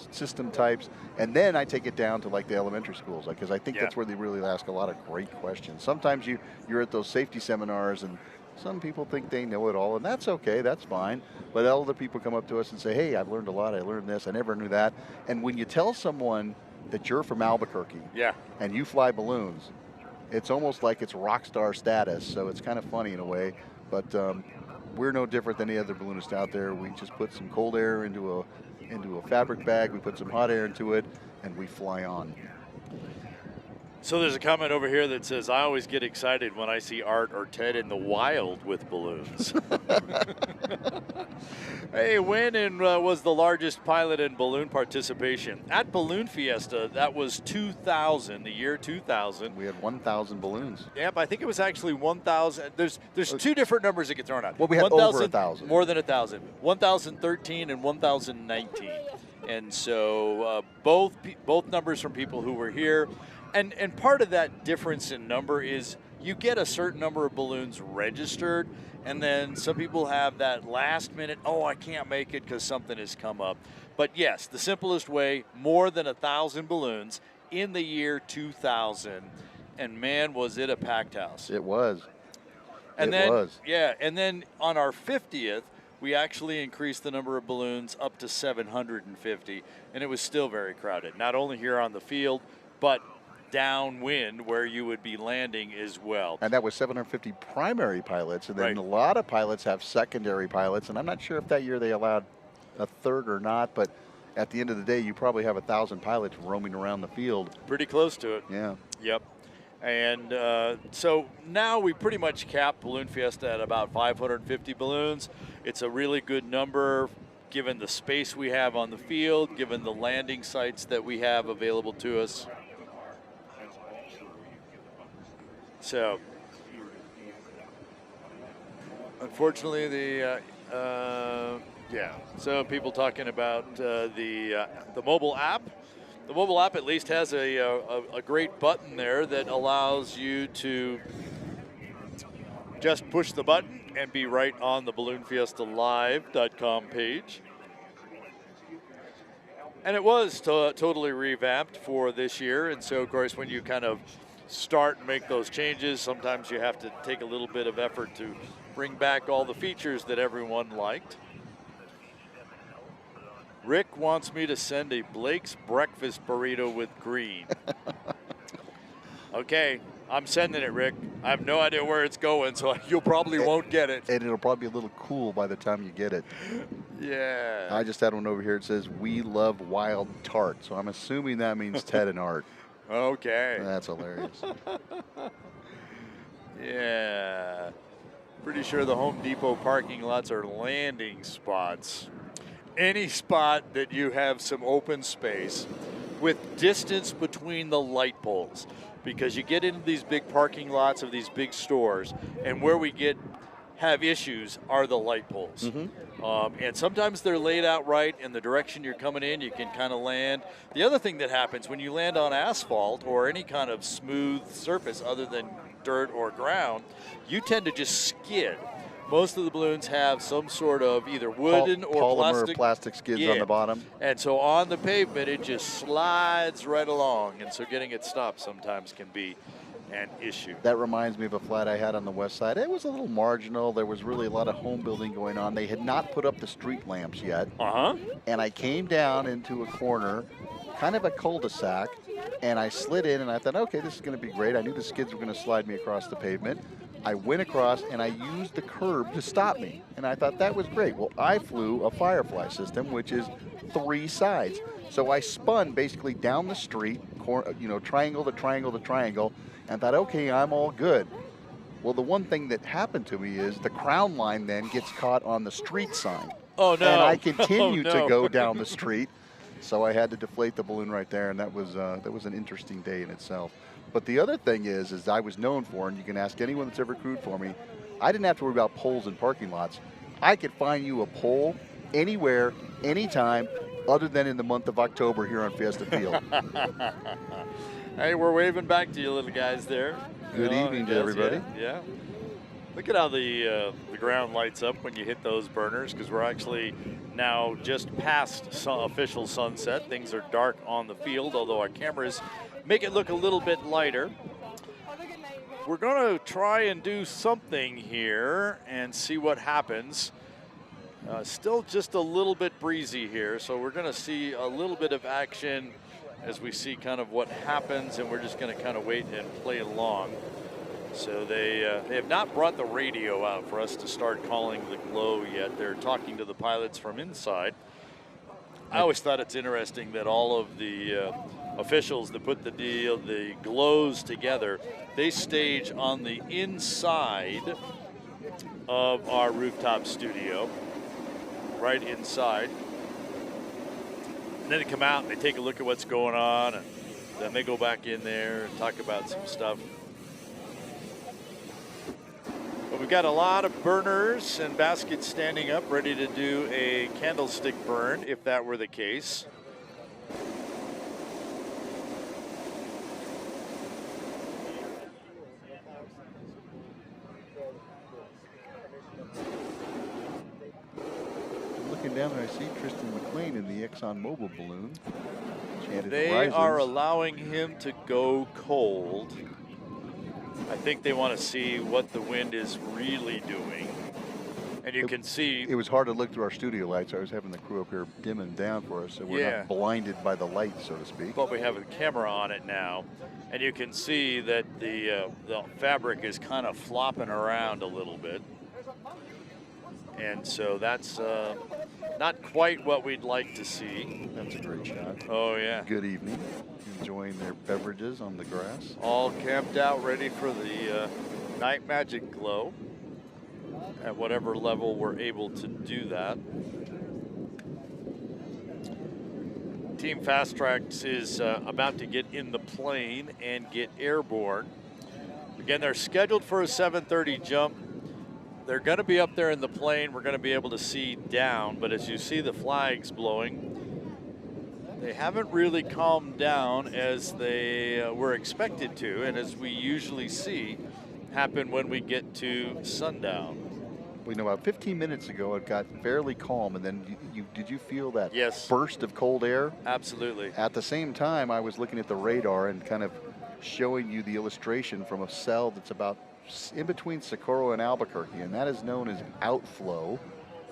types, and then I take it down to like the elementary schools, because I think that's where they really ask a lot of great questions. Sometimes you're at those safety seminars and some people think they know it all, and that's okay, that's fine. But other people come up to us and say, hey, I've learned a lot, I learned this, I never knew that. And when you tell someone that you're from Albuquerque and you fly balloons, it's almost like it's rock star status, so it's kind of funny in a way. But we're no different than any other balloonist out there. We just put some cold air into a fabric bag, we put some hot air into it, and we fly on. So there's a comment over here that says, I always get excited when I see Art or Ted in the wild with balloons. Hey, when was the largest pilot and balloon participation? At Balloon Fiesta, that was 2000, the year 2000. We had 1,000 balloons. Yep, I think it was actually 1,000. There's two different numbers that get thrown out. Well, we had over 1,000. More than 1,000. 1,013 and 1,019. And so both numbers from people who were here. And part of that difference in number is you get a certain number of balloons registered, and then some people have that last minute, oh, I can't make it because something has come up. But yes, the simplest way, more than 1,000 balloons in the year 2000. And man, was it a packed house. It was. And then on our 50th, we actually increased the number of balloons up to 750, and it was still very crowded. Not only here on the field, but downwind where you would be landing as well. And that was 750 primary pilots, and then a lot of pilots have secondary pilots, and I'm not sure if that year they allowed a third or not, but at the end of the day, you probably have 1,000 pilots roaming around the field. Pretty close to it. Yeah. Yep. And so now we pretty much cap Balloon Fiesta at about 550 balloons. It's a really good number given the space we have on the field, given the landing sites that we have available to us. So, unfortunately, so people talking about the mobile app. The mobile app at least has a great button there that allows you to just push the button and be right on the BalloonFiestaLive.com page. And it was totally revamped for this year, and so of course when you kind of start and make those changes, sometimes you have to take a little bit of effort to bring back all the features that everyone liked. Rick wants me to send a Blake's breakfast burrito with green. Okay, I'm sending it, Rick. I have no idea where it's going, so you probably won't get it. And it'll probably be a little cool by the time you get it. Yeah. I just had one over here. It says, we love wild tart. So I'm assuming that means Ted and Art. Okay. That's hilarious. Yeah. Pretty sure the Home Depot parking lots are landing spots. Any spot that you have some open space with distance between the light poles, because you get into these big parking lots of these big stores, and where we have issues are the light poles. Mm-hmm. And sometimes they're laid out right in the direction you're coming in, you can kind of land. The other thing that happens when you land on asphalt or any kind of smooth surface other than dirt or ground, you tend to just skid. Most of the balloons have some sort of either wooden or polymer plastic skids on the bottom. And so on the pavement, it just slides right along. And so getting it stopped sometimes can be an issue. That reminds me of a flat I had on the west side. It was a little marginal. There was really a lot of home building going on. They had not put up the street lamps yet. And I came down into a corner, kind of a cul-de-sac, and I slid in and I thought, okay, this is going to be great. I knew the skids were going to slide me across the pavement. I went across and I used the curb to stop me. And I thought that was great. Well, I flew a Firefly system, which is 3 sides. So I spun basically down the street, triangle to triangle to triangle, and thought, okay, I'm all good. Well, the one thing that happened to me is the crown line then gets caught on the street sign. Oh, no. And I continued to go down the street. So I had to deflate the balloon right there, and that was an interesting day in itself. But the other thing is I was known for, and you can ask anyone that's ever crewed for me, I didn't have to worry about poles in parking lots. I could find you a pole anywhere, anytime, other than in the month of October here on Fiesta Field. Hey, we're waving back to you little guys there. Good evening to everybody. Yeah. Look at how the ground lights up when you hit those burners, because we're actually now just past official sunset. Things are dark on the field, although our cameras make it look a little bit lighter. We're going to try and do something here and see what happens. Still just a little bit breezy here, so we're going to see a little bit of action as we see kind of what happens, and we're just going to kind of wait and play along. So they have not brought the radio out for us to start calling the glow yet. They're talking to the pilots from inside. I always thought it's interesting that all of the officials that put the glows together, they stage on the inside of our rooftop studio, right inside. And then they come out and they take a look at what's going on, and then they go back in there and talk about some stuff. But we've got a lot of burners and baskets standing up, ready to do a candlestick burn, if that were the case. Looking down there, I see Tristan McLean in the ExxonMobil balloon. They are allowing him to go cold. I think they want to see what the wind is really doing. And you can see... It was hard to look through our studio lights. I was having the crew up here dim them down for us, so we're not blinded by the light, so to speak. But we have a camera on it now. And you can see that the fabric is kind of flopping around a little bit. And so that's not quite what we'd like to see. That's a great shot. Oh, yeah. Good evening. Enjoying their beverages on the grass. All camped out, ready for the night magic glow at whatever level we're able to do that. Team Fast Tracks is about to get in the plane and get airborne. Again, they're scheduled for a 7:30 jump. They're going to be up there in the plane. We're going to be able to see down, but as you see the flags blowing, they haven't really calmed down as they were expected to, and as we usually see happen when we get to sundown. We know about 15 minutes ago it got fairly calm, and then did you feel that Yes. burst of cold air? Absolutely. At the same time, I was looking at the radar and kind of showing you the illustration from a cell that's about in between Socorro and Albuquerque, and that is known as outflow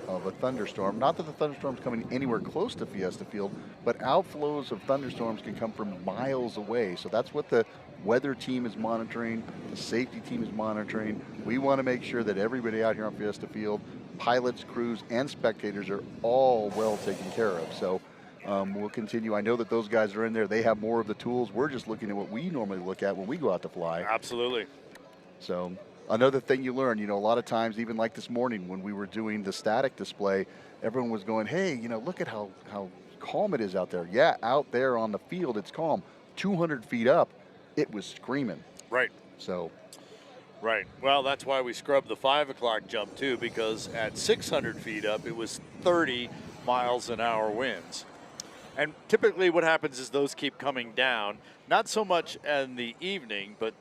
of a thunderstorm. Not that the thunderstorm's coming anywhere close to Fiesta Field, but outflows of thunderstorms can come from miles away. So that's what the weather team is monitoring, the safety team is monitoring. We want to make sure that everybody out here on Fiesta Field, pilots, crews, and spectators are all well taken care of. So we'll continue. I know that those guys are in there. They have more of the tools. We're just looking at what we normally look at when we go out to fly. Absolutely. So another thing you learn, a lot of times, even like this morning when we were doing the static display, everyone was going, hey, look at how calm it is out there. Yeah, out there on the field, it's calm. 200 feet up, it was screaming. Right. So. Right. Well, that's why we scrubbed the 5 o'clock jump too, because at 600 feet up, it was 30 miles an hour winds. And typically what happens is those keep coming down, not so much in the evening, but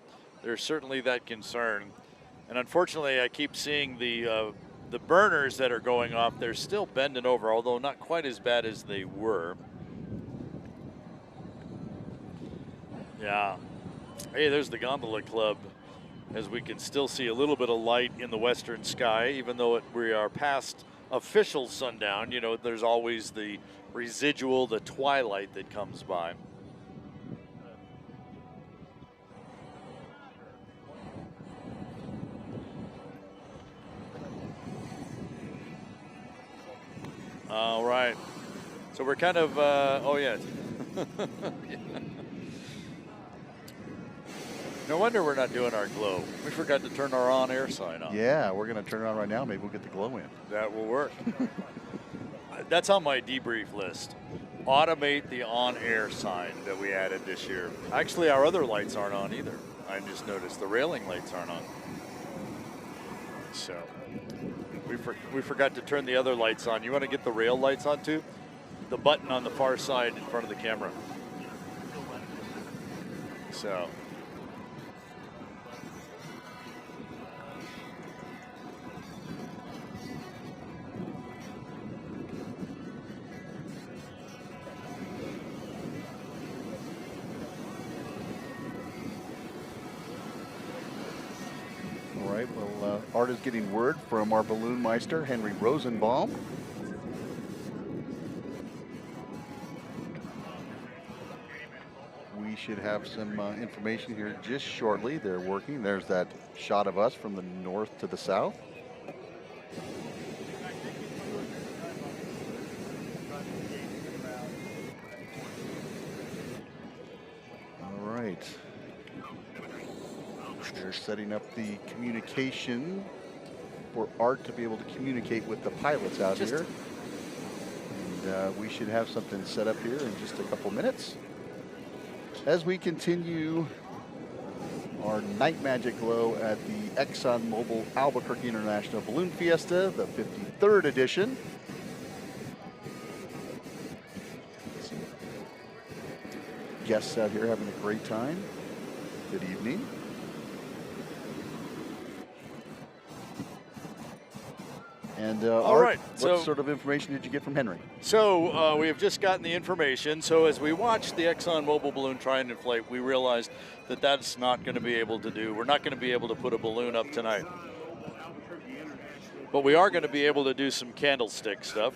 there's certainly that concern. And unfortunately, I keep seeing the burners that are going off. They're still bending over, although not quite as bad as they were. Yeah. Hey, there's the Gondola Club, as we can still see a little bit of light in the western sky, even though we are past official sundown. There's always the residual, the twilight that comes by. All right. So we're kind of, oh yeah. No wonder we're not doing our glow. We forgot to turn our on-air sign on. Yeah, we're going to turn it on right now. Maybe we'll get the glow in. That will work. That's on my debrief list. Automate the on-air sign that we added this year. Actually, our other lights aren't on either. I just noticed the railing lights aren't on. So we forgot to turn the other lights on. You want to get the rail lights on too? The button on the far side in front of the camera. So Art is getting word from our balloon meister, Henry Rosenbaum. We should have some information here just shortly. They're working. There's that shot of us from the north to the south. All right. They're setting up the communication for Art to be able to communicate with the pilots out here. And we should have something set up here in just a couple minutes. As we continue our Night Magic Glow at the ExxonMobil Albuquerque International Balloon Fiesta, the 53rd edition. Guests out here having a great time. Good evening. And All right, what sort of information did you get from Henry? So we have just gotten the information. So as we watched the ExxonMobil balloon try and inflate, we realized that that's not going to be able to do. We're not going to be able to put a balloon up tonight. But we are going to be able to do some candlestick stuff.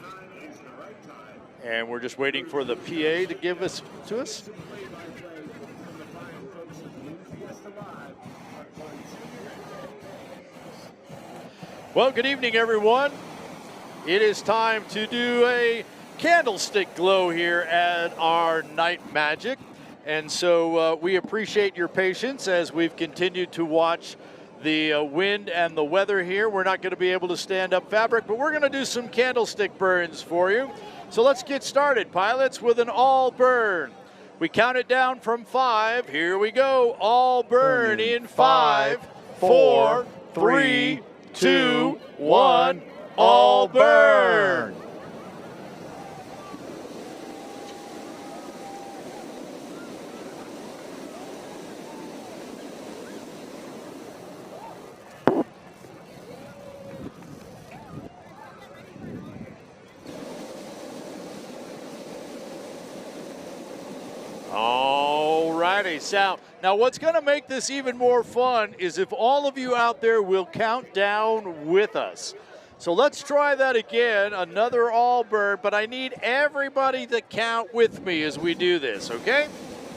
And we're just waiting for the PA to give us to us. Well, good evening, everyone. It is time to do a candlestick glow here at our Night Magic. And so we appreciate your patience as we've continued to watch the wind and the weather here. We're not going to be able to stand up fabric, but we're going to do some candlestick burns for you. So let's get started, pilots, with an all burn. We count it down from 5. Here we go. All burn in 5, 4, 3, 2, 1, all burn. All righty, so now what's going to make this even more fun is if all of you out there will count down with us. So let's try that again, another all burn, but I need everybody to count with me as we do this, okay?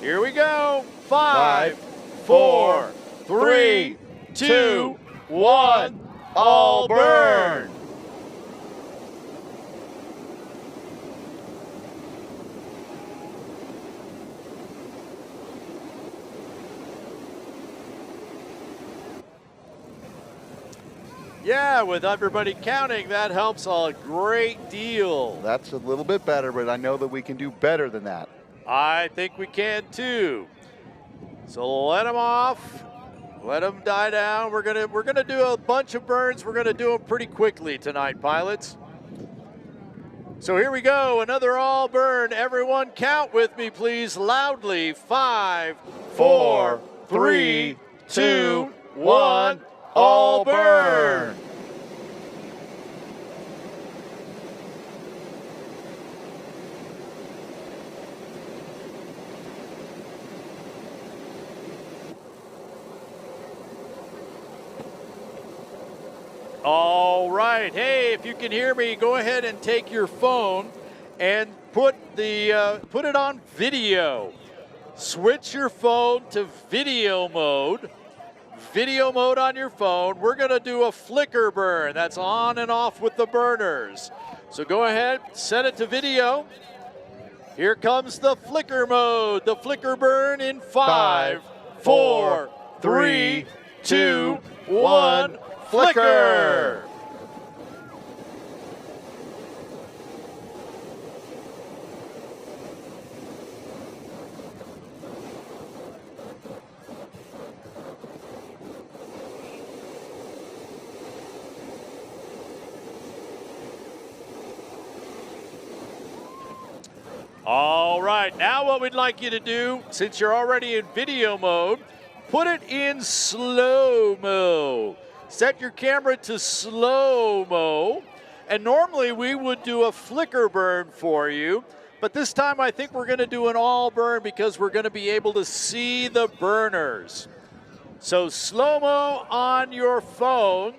Here we go. 5, 4, 3, 2, 1, all burn. Yeah, with everybody counting, that helps a great deal. That's a little bit better, but I know that we can do better than that. I think we can too. So let them off. Let them die down. We're gonna do a bunch of burns. We're gonna do them pretty quickly tonight, pilots. So here we go, another all burn. Everyone count with me, please, loudly. 5, 4, 3, 2, 1. All burn. All right. Hey, if you can hear me, go ahead and take your phone and put it on video. Switch your phone to video mode. Video mode on your phone. We're going to do a flicker burn. That's on and off with the burners. So go ahead, set it to video. Here comes the flicker mode. The flicker burn in 5, 4, 3, 2, 1, flicker. All right, now what we'd like you to do, since you're already in video mode, put it in slow-mo. Set your camera to slow-mo. And normally we would do a flicker burn for you, but this time I think we're gonna do an all burn because we're gonna be able to see the burners. So slow-mo on your phone.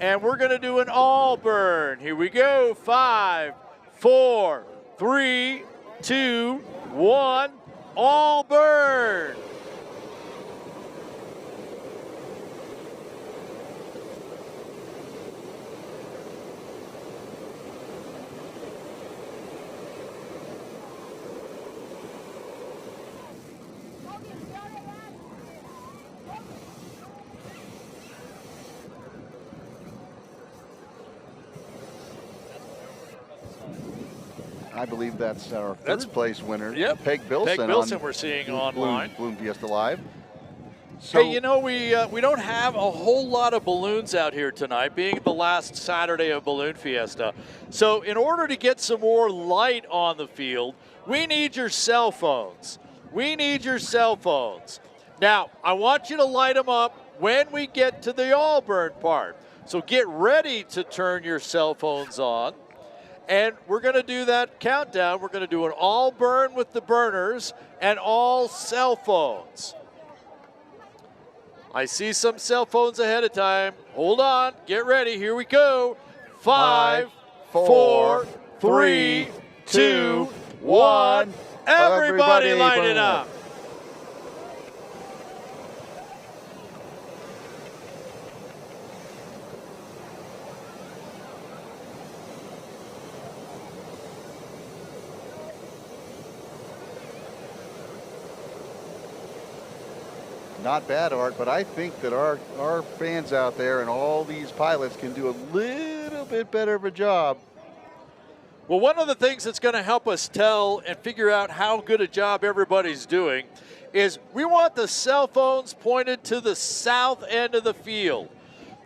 and we're going to do an all burn. Here we go. 5, 4, 3, 2, 1. All burn. I believe that's our third place winner. Yep. Peg Bilson. Peg Bilson we're seeing online. Balloon Fiesta Live. So, Hey, you know, we don't have a whole lot of balloons out here tonight, being the last Saturday of Balloon Fiesta. So in order to get some more light on the field, we need your cell phones. We need your cell phones. Now, I want you to light them up when we get to the all burn part. So get ready to turn your cell phones on. And we're going to do that countdown. We're going to do an all burn with the burners and all cell phones. I see some cell phones ahead of time. Hold on. Get ready. Here we go. 5, 4, 3, 2, 1. Everybody light it up. not bad, Art, but I think that our fans out there and all these pilots can do a little bit better of a job. Well, one of the things that's going to help us tell and figure out how good a job everybody's doing is we want the cell phones pointed to the south end of the field.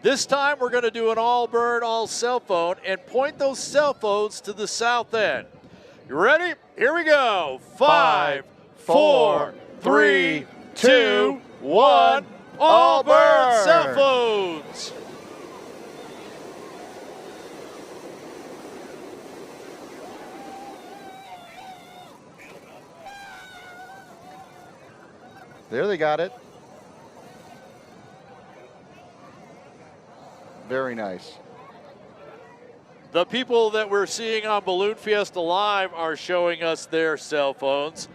This time we're going to do an all bird, all cell phone and point those cell phones to the south end. You ready? Here we go. 5, 4, 3, 2, 1. All bird cell phones. There, they got it. Very nice. The people that we're seeing on Balloon Fiesta Live are showing us their cell phones.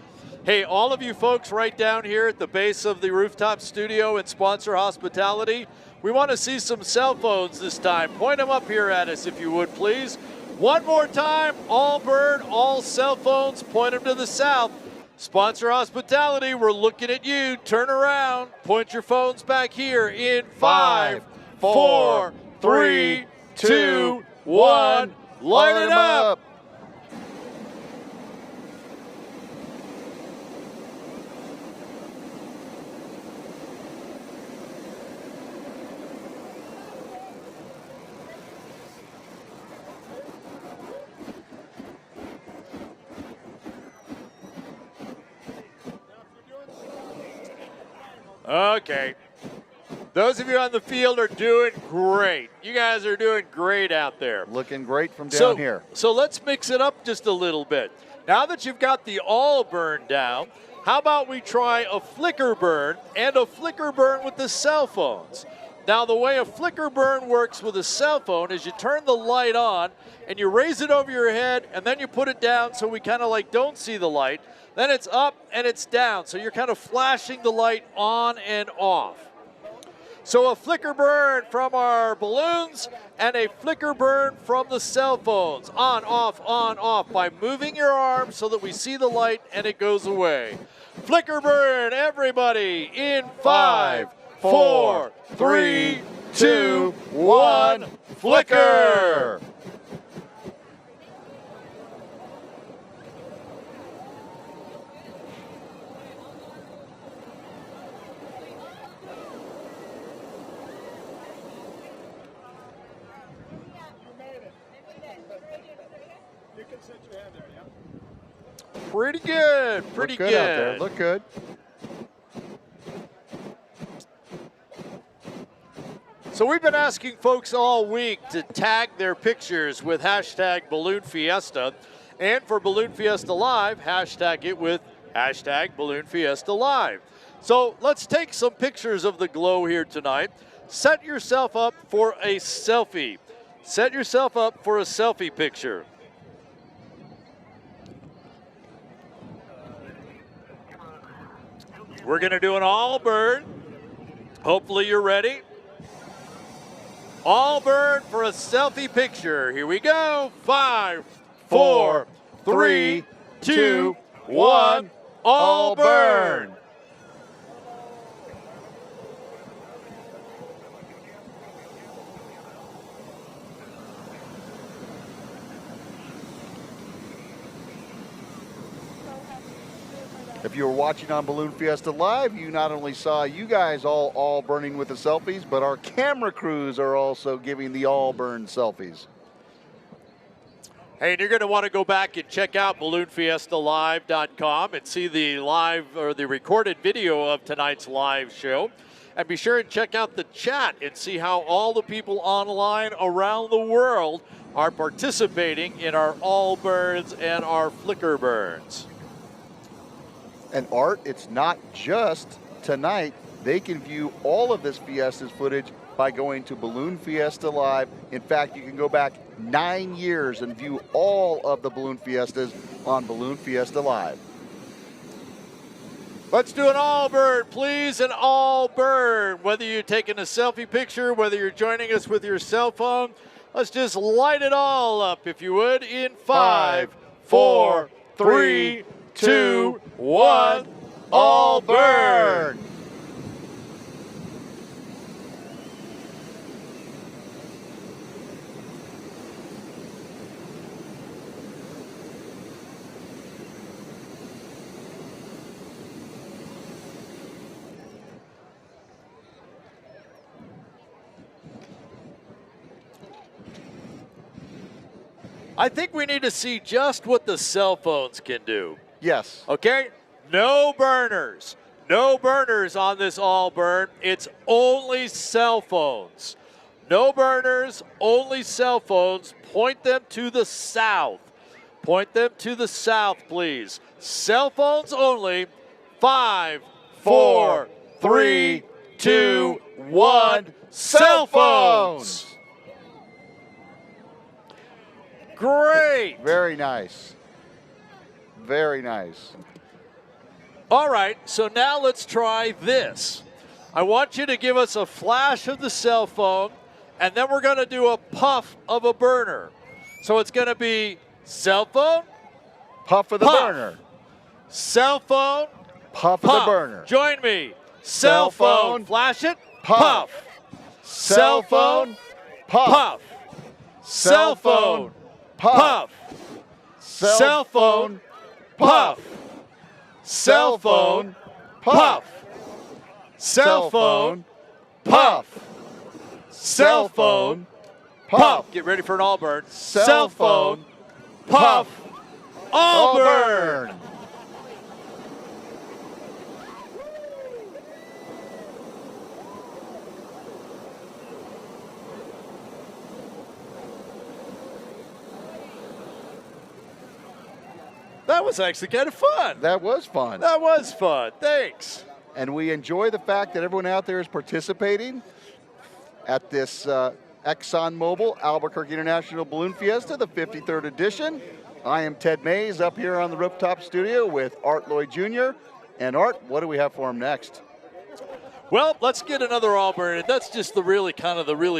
Hey, all of you folks right down here at the base of the rooftop studio and sponsor hospitality, we want to see some cell phones this time. Point them up here at us if you would, please. One more time, all bird, all cell phones, point them to the south. Sponsor hospitality, we're looking at you. Turn around, point your phones back here in 5, 4, 3, 2, 1. Light it up. Okay. Those of you on the field are doing great. You guys are doing great out there. Looking great from down here. So let's mix it up just a little bit. Now that you've got the all burn down, how about we try a flicker burn and a flicker burn with the cell phones? Now the way a flicker burn works with a cell phone is you turn the light on and you raise it over your head and then you put it down so we kind of like don't see the light. Then it's up and it's down. So you're kind of flashing the light on and off. So a flicker burn from our balloons and a flicker burn from the cell phones. On, off by moving your arm so that we see the light and it goes away. Flicker burn, everybody, in 5, 4, 3, 2, 1, flicker. Pretty good, pretty good. Out there. Look good. So we've been asking folks all week to tag their pictures with hashtag Balloon Fiesta. And for Balloon Fiesta Live, hashtag it with hashtag Balloon Fiesta Live. So let's take some pictures of the glow here tonight. set yourself up for a selfie. Set yourself up for a selfie picture. We're going to do an all bird. Hopefully you're ready. All bird for a selfie picture. Here we go. 5, 4, 3, 2, 1. All bird. If you were watching on Balloon Fiesta Live, you not only saw you guys all burning with the selfies, but our camera crews are also giving the all burn selfies. Hey, and you're going to want to go back and check out balloonfiestalive.com and see the live or the recorded video of tonight's live show. And be sure and check out the chat and see how all the people online around the world are participating in our all burns and our flicker burns. And Art, it's not just tonight. They can view all of this Fiesta's footage by going to Balloon Fiesta Live. In fact, you can go back 9 years and view all of the Balloon Fiestas on Balloon Fiesta Live. Let's do an all bird, please, an all bird. Whether you're taking a selfie picture, whether you're joining us with your cell phone, let's just light it all up, if you would, in 5, 4, 3, 2, 1, all bird. I think we need to see just what the cell phones can do. Yes. Okay? No burners. No burners on this all burn. It's only cell phones. No burners, only cell phones. Point them to the south. Point them to the south, please. Cell phones only. 5, 4, 3, 2, 1. Cell phones! Great. Very nice. Very nice. All right, so now let's try this. I want you to give us a flash of the cell phone, and then we're going to do a puff of a burner. So it's going to be cell phone, Puff of the puff. burner. Cell phone, Puff puff. of the burner. Join me. Cell Cell phone, phone, flash it, puff. puff. Cell phone, puff. Puff. Cell phone, puff. Cell phone, puff. Cell phone, puff. Cell phone, puff. Cell phone, puff. Get ready for an all burn. Cell phone, puff. All burn. That was actually kind of fun. That was fun. That was fun. Thanks. And we enjoy the fact that everyone out there is participating at this ExxonMobil Albuquerque International Balloon Fiesta, the 53rd edition. I am Ted Maes up here on the rooftop studio with Art Lloyd Jr. And Art, what do we have for him next? Well, let's get another all burn. That's just the really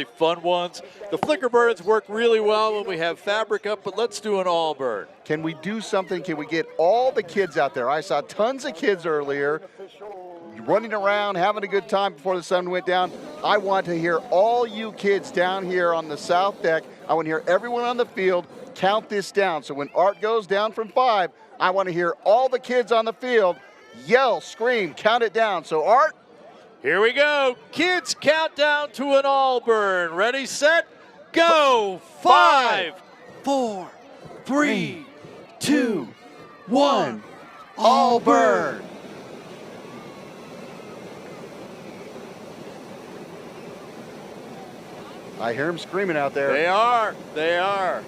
fun ones. The flicker burns work really well when we have fabric up, but let's do an all burn. Can we do something? Can we get all the kids out there? I saw tons of kids earlier running around, having a good time before the sun went down. I want to hear all you kids down here on the south deck. I want to hear everyone on the field count this down. So when Art goes down from 5, I want to hear all the kids on the field yell, scream, count it down. So Art, here we go. Kids, countdown to an all burn. Ready, set, go. 5, 4, 3, 2, 1. all burn. I hear them screaming out there. They are. They are.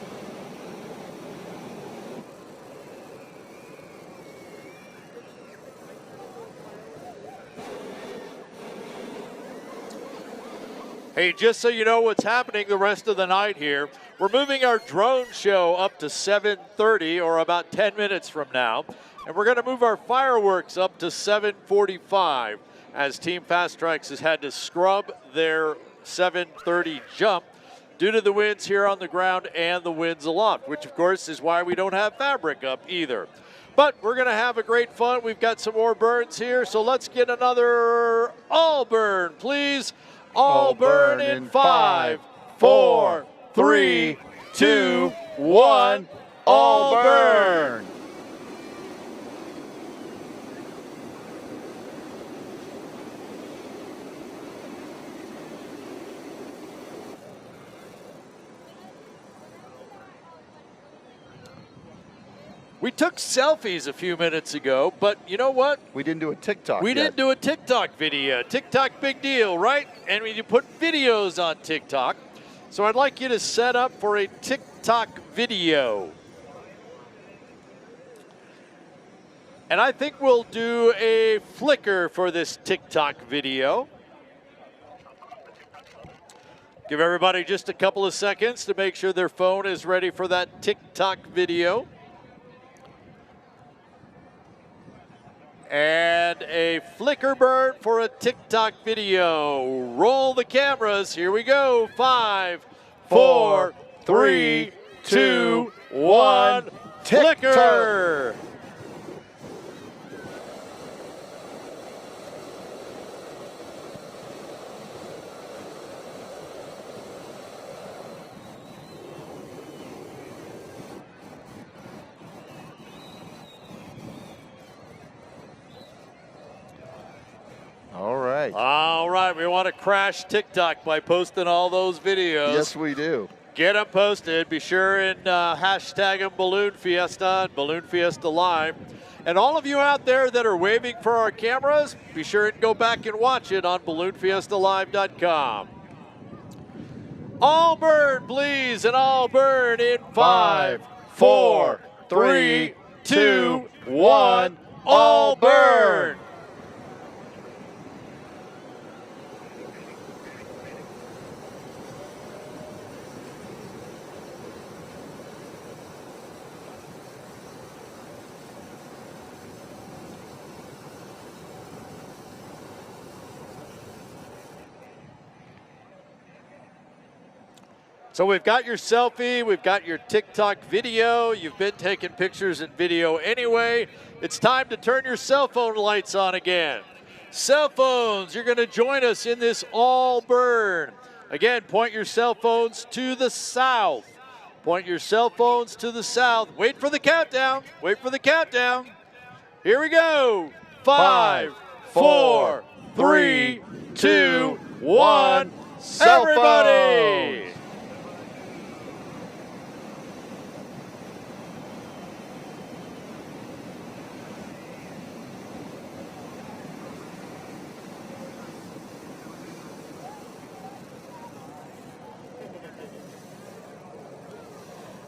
Hey, just so you know what's happening the rest of the night here, we're moving our drone show up to 7:30 or about 10 minutes from now. And we're going to move our fireworks up to 7:45 as Team Fast Tracks has had to scrub their 7:30 jump due to the winds here on the ground and the winds aloft, which of course is why we don't have fabric up either. But we're going to have a great fun. We've got some more burns here, so let's get another all burn, please. All burn in 5, 4, 3, 2, 1. All burn. We took selfies a few minutes ago, but you know what? We didn't do a TikTok We yet. didn't do a TikTok video. TikTok, big deal, right? And we put videos on TikTok. So I'd like you to set up for a TikTok video. And I think we'll do a flicker for this TikTok video. Give everybody just a couple of seconds to make sure their phone is ready for that TikTok video. And a flicker burn for a TikTok video. Roll the cameras. Here we go. 5, 4, 3, 2, 1. Flicker. All right, we want to crash TikTok by posting all those videos. Yes, we do. Get them posted. Be sure and hashtag them Balloon Fiesta and Balloon Fiesta Live. And all of you out there that are waving for our cameras, be sure and go back and watch it on balloonfiestalive.com. All burn, please, and all burn in 5, 4, 3, 2, 1. All burn. So we've got your selfie, we've got your TikTok video, you've been taking pictures and video anyway. It's time to turn your cell phone lights on again. Cell phones, you're gonna join us in this all burn. Again, point your cell phones to the south. Point your cell phones to the south. Wait for the countdown, wait for the countdown. Here we go. 5, 4, 3, 2, 1. Everybody!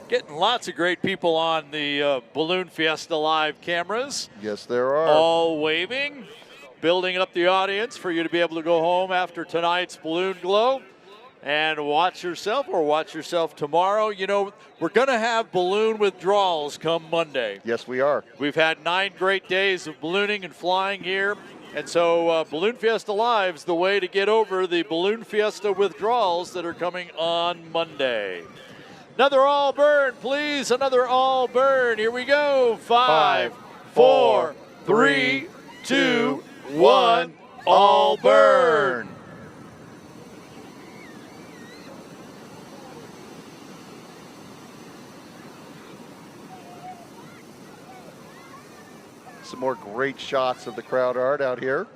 Getting lots of great people on the Balloon Fiesta Live cameras. Yes, there are. All waving, building up the audience for you to be able to go home after tonight's Balloon Glow and watch yourself tomorrow. You know, we're going to have balloon withdrawals come Monday. Yes, we are. We've had 9 great days of ballooning and flying here. And so Balloon Fiesta Live is the way to get over the Balloon Fiesta withdrawals that are coming on Monday. Another all burn, please. Another all burn. Here we go. 5, 4, 3, 2, 1. All burn. Some more great shots of the crowd art out here.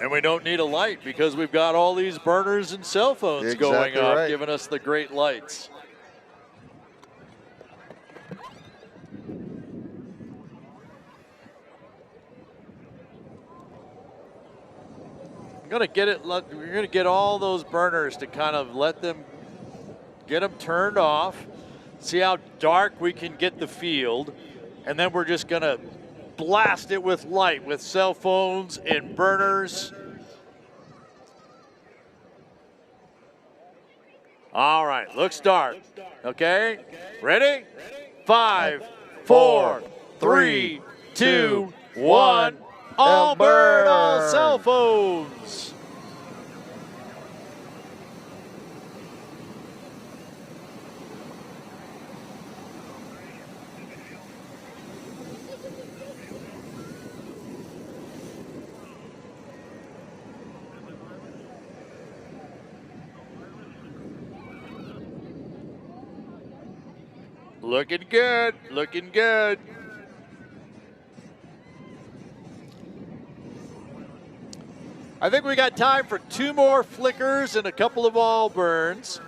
And we don't need a light because we've got all these burners and cell phones going off, right. giving us the great lights. We're gonna get all those burners to kind of get them turned off, see how dark we can get the field, and then we're just gonna blast it with light with cell phones and burners. All right, look start. Okay, ready? 5, 4, 3, 2, 1. All burn, all cell phones. Looking good, looking good. I think we got time for 2 more flickers and a couple of all burns.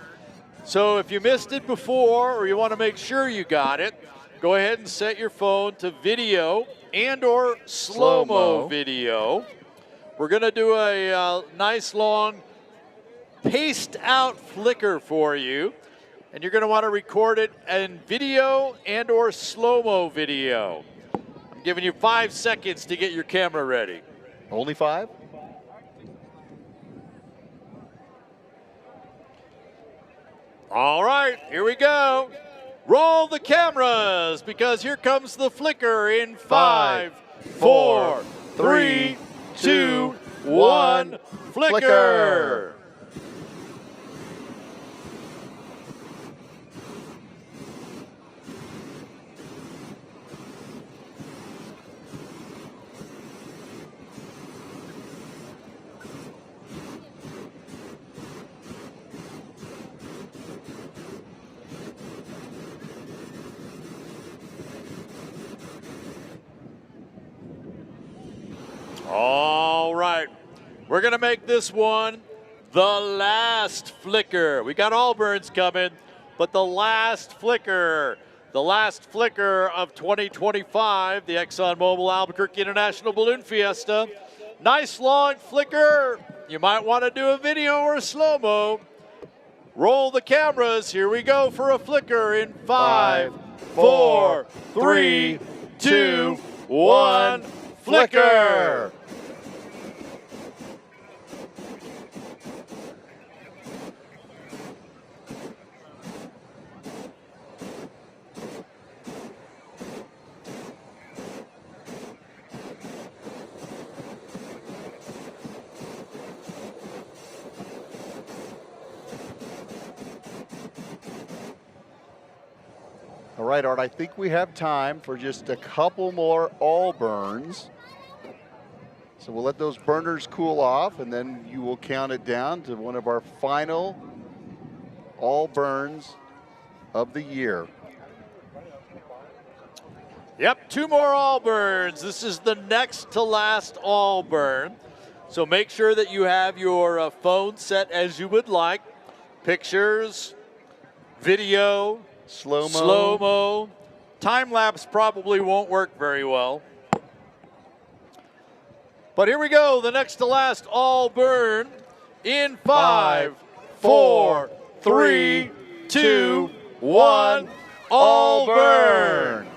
So if you missed it before or you want to make sure you got it, go ahead and set your phone to video and or slow-mo video. We're going to do a nice long paced out flicker for you. And you're going to want to record it in video and or slow-mo video. I'm giving you 5 seconds to get your camera ready. Only 5? All right, here we go. Roll the cameras because here comes the flicker in 5, 4, 3, 2, 1. Flicker. All right, we're going to make this one the last flicker. We got all burns coming, but the last flicker of 2025, the ExxonMobil Albuquerque International Balloon Fiesta. Nice long flicker. You might want to do a video or a slow-mo. Roll the cameras. Here we go for a flicker in 5, 4, 3, 2, 1. Flicker. All right, Art, I think we have time for just a couple more all burns. So we'll let those burners cool off, and then you will count it down to one of our final all burns of the year. Yep, 2 more all burns. This is the next to last all burn. So make sure that you have your phone set as you would like. Pictures, video, slow-mo. Time-lapse probably won't work very well. But here we go, the next to last all burn in 5, 4, 3, 2, 1, all burn.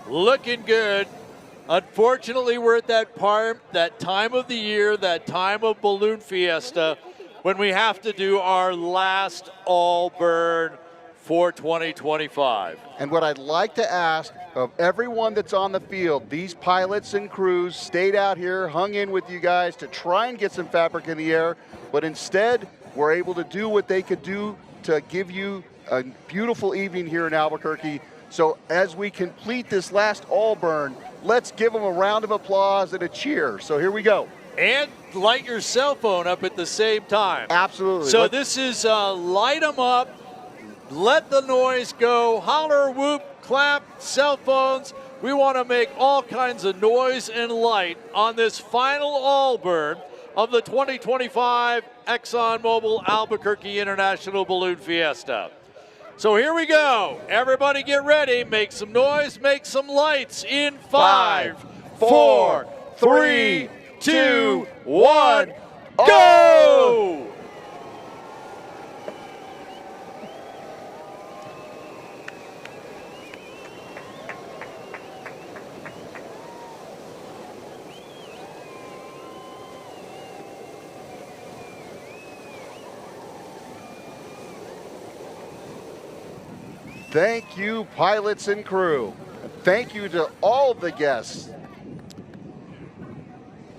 Looking good. Unfortunately, we're at that time of the year, that time of Balloon Fiesta, when we have to do our last all burn for 2025. And what I'd like to ask of everyone that's on the field, these pilots and crews stayed out here, hung in with you guys to try and get some fabric in the air, but instead were able to do what they could do to give you a beautiful evening here in Albuquerque. So as we complete this last all burn, let's give them a round of applause and a cheer. So here we go. And light your cell phone up at the same time. Absolutely. So this is light them up, let the noise go, holler, whoop, clap, cell phones. We want to make all kinds of noise and light on this final all burn of the 2025 ExxonMobil Albuquerque International Balloon Fiesta. So here we go. Everybody get ready. Make some noise. Make some lights. In 5, 4, 3, 2, 1, go! Thank you, pilots and crew. Thank you to all the guests.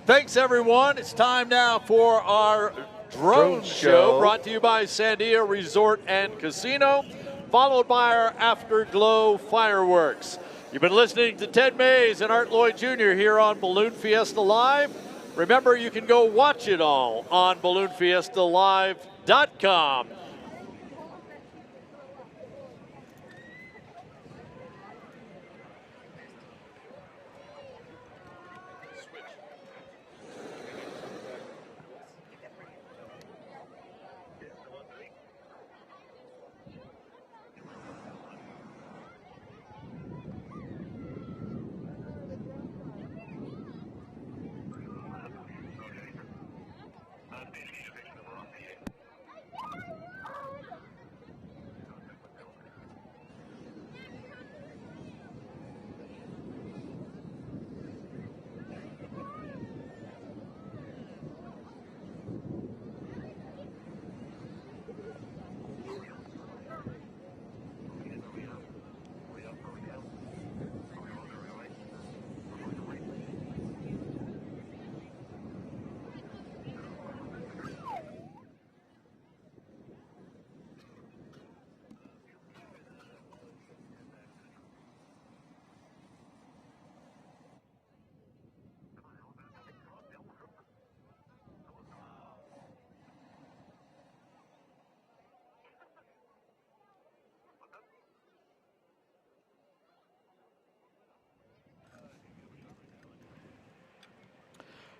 Thanks, everyone. It's time now for our drone show, brought to you by Sandia Resort and Casino, followed by our Afterglow fireworks. You've been listening to Ted Maes and Art Lloyd Jr. here on Balloon Fiesta Live. Remember, you can go watch it all on balloonfiestalive.com.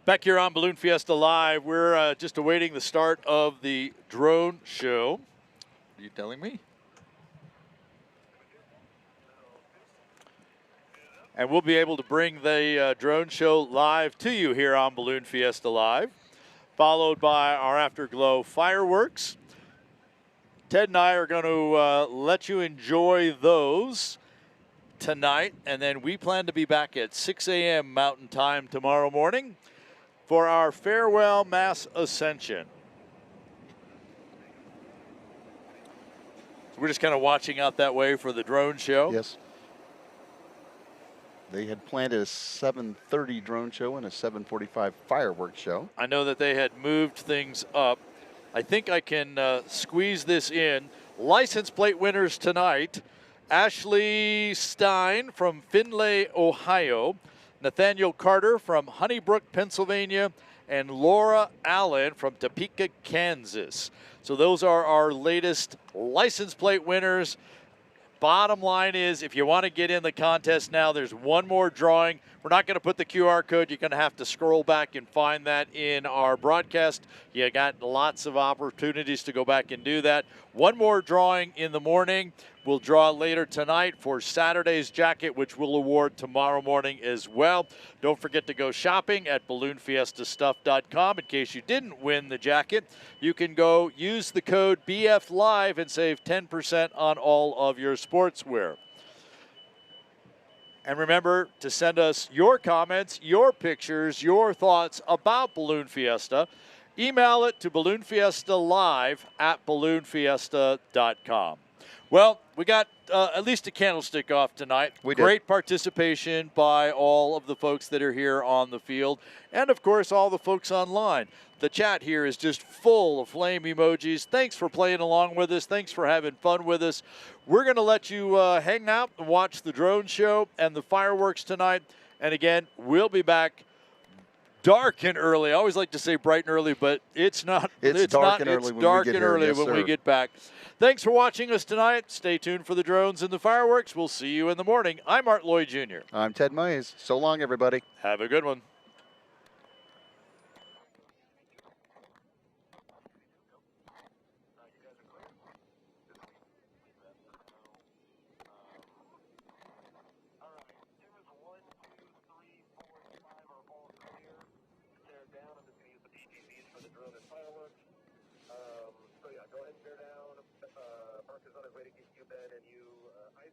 Back here on Balloon Fiesta Live, we're just awaiting the start of the drone show. Are you telling me? And we'll be able to bring the drone show live to you here on Balloon Fiesta Live, followed by our Afterglow fireworks. Ted and I are going to let you enjoy those tonight, and then we plan to be back at 6 a.m. Mountain Time tomorrow morning for our farewell mass ascension. So we're just kind of watching out that way for the drone show. Yes. They had planned a 7:30 drone show and a 7:45 fireworks show. I know that they had moved things up. I think I can squeeze this in. License plate winners tonight: Ashley Stein from Findlay, Ohio, Nathaniel Carter from Honeybrook, Pennsylvania, and Laura Allen from Topeka, Kansas. So those are our latest license plate winners. Bottom line is, if you want to get in the contest now, there's one more drawing. We're not going to put the QR code. You're going to have to scroll back and find that in our broadcast. You got lots of opportunities to go back and do that. One more drawing in the morning. We'll draw later tonight for Saturday's jacket, which we'll award tomorrow morning as well. Don't forget to go shopping at balloonfiestastuff.com. In case you didn't win the jacket, you can go use the code BFLive and save 10% on all of your sportswear. And remember to send us your comments, your pictures, your thoughts about Balloon Fiesta. Email it to balloonfiestalive@balloonfiesta.com. Well, we got at least a candlestick off tonight. We did. Great participation by all of the folks that are here on the field, and of course all the folks online. The chat here is just full of flame emojis. Thanks for playing along with us. Thanks for having fun with us. We're going to let you hang out and watch the drone show and the fireworks tonight. And again, we'll be back dark and early. I always like to say bright and early, but it's not. It's dark and early when we dark get and here. early Yes, when sir. we get back. Thanks for watching us tonight. Stay tuned for the drones and the fireworks. We'll see you in the morning. I'm Art Lloyd Jr. I'm Ted Maes. So long, everybody. Have a good one.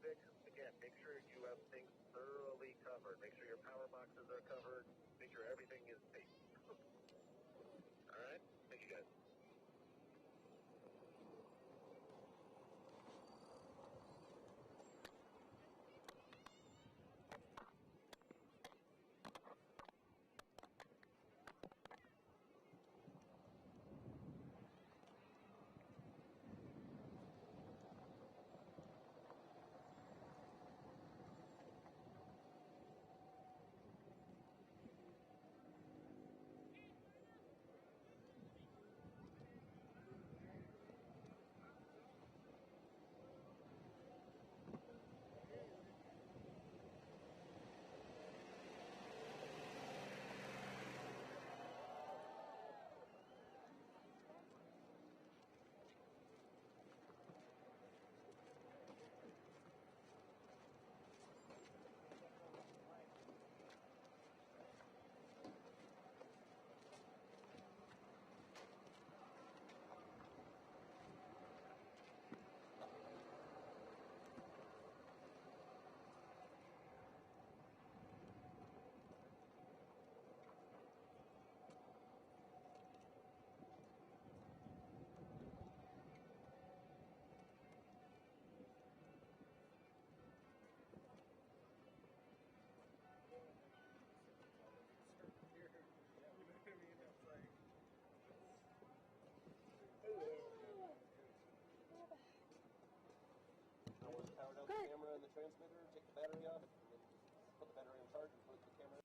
fix, again, make sure you have things thoroughly covered. Make sure your power boxes are covered. Make sure everything is safe. All right? Thank you, guys. Power down the camera and the transmitter, take the battery off, and then put the battery on charge and put the camera.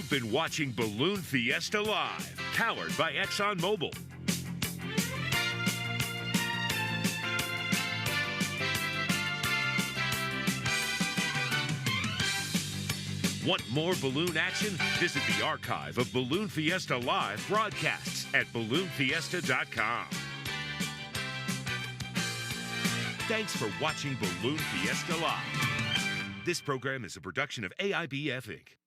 You've been watching Balloon Fiesta Live, powered by ExxonMobil. Want more balloon action? Visit the archive of Balloon Fiesta Live broadcasts at balloonfiesta.com. Thanks for watching Balloon Fiesta Live. This program is a production of AIBF Inc.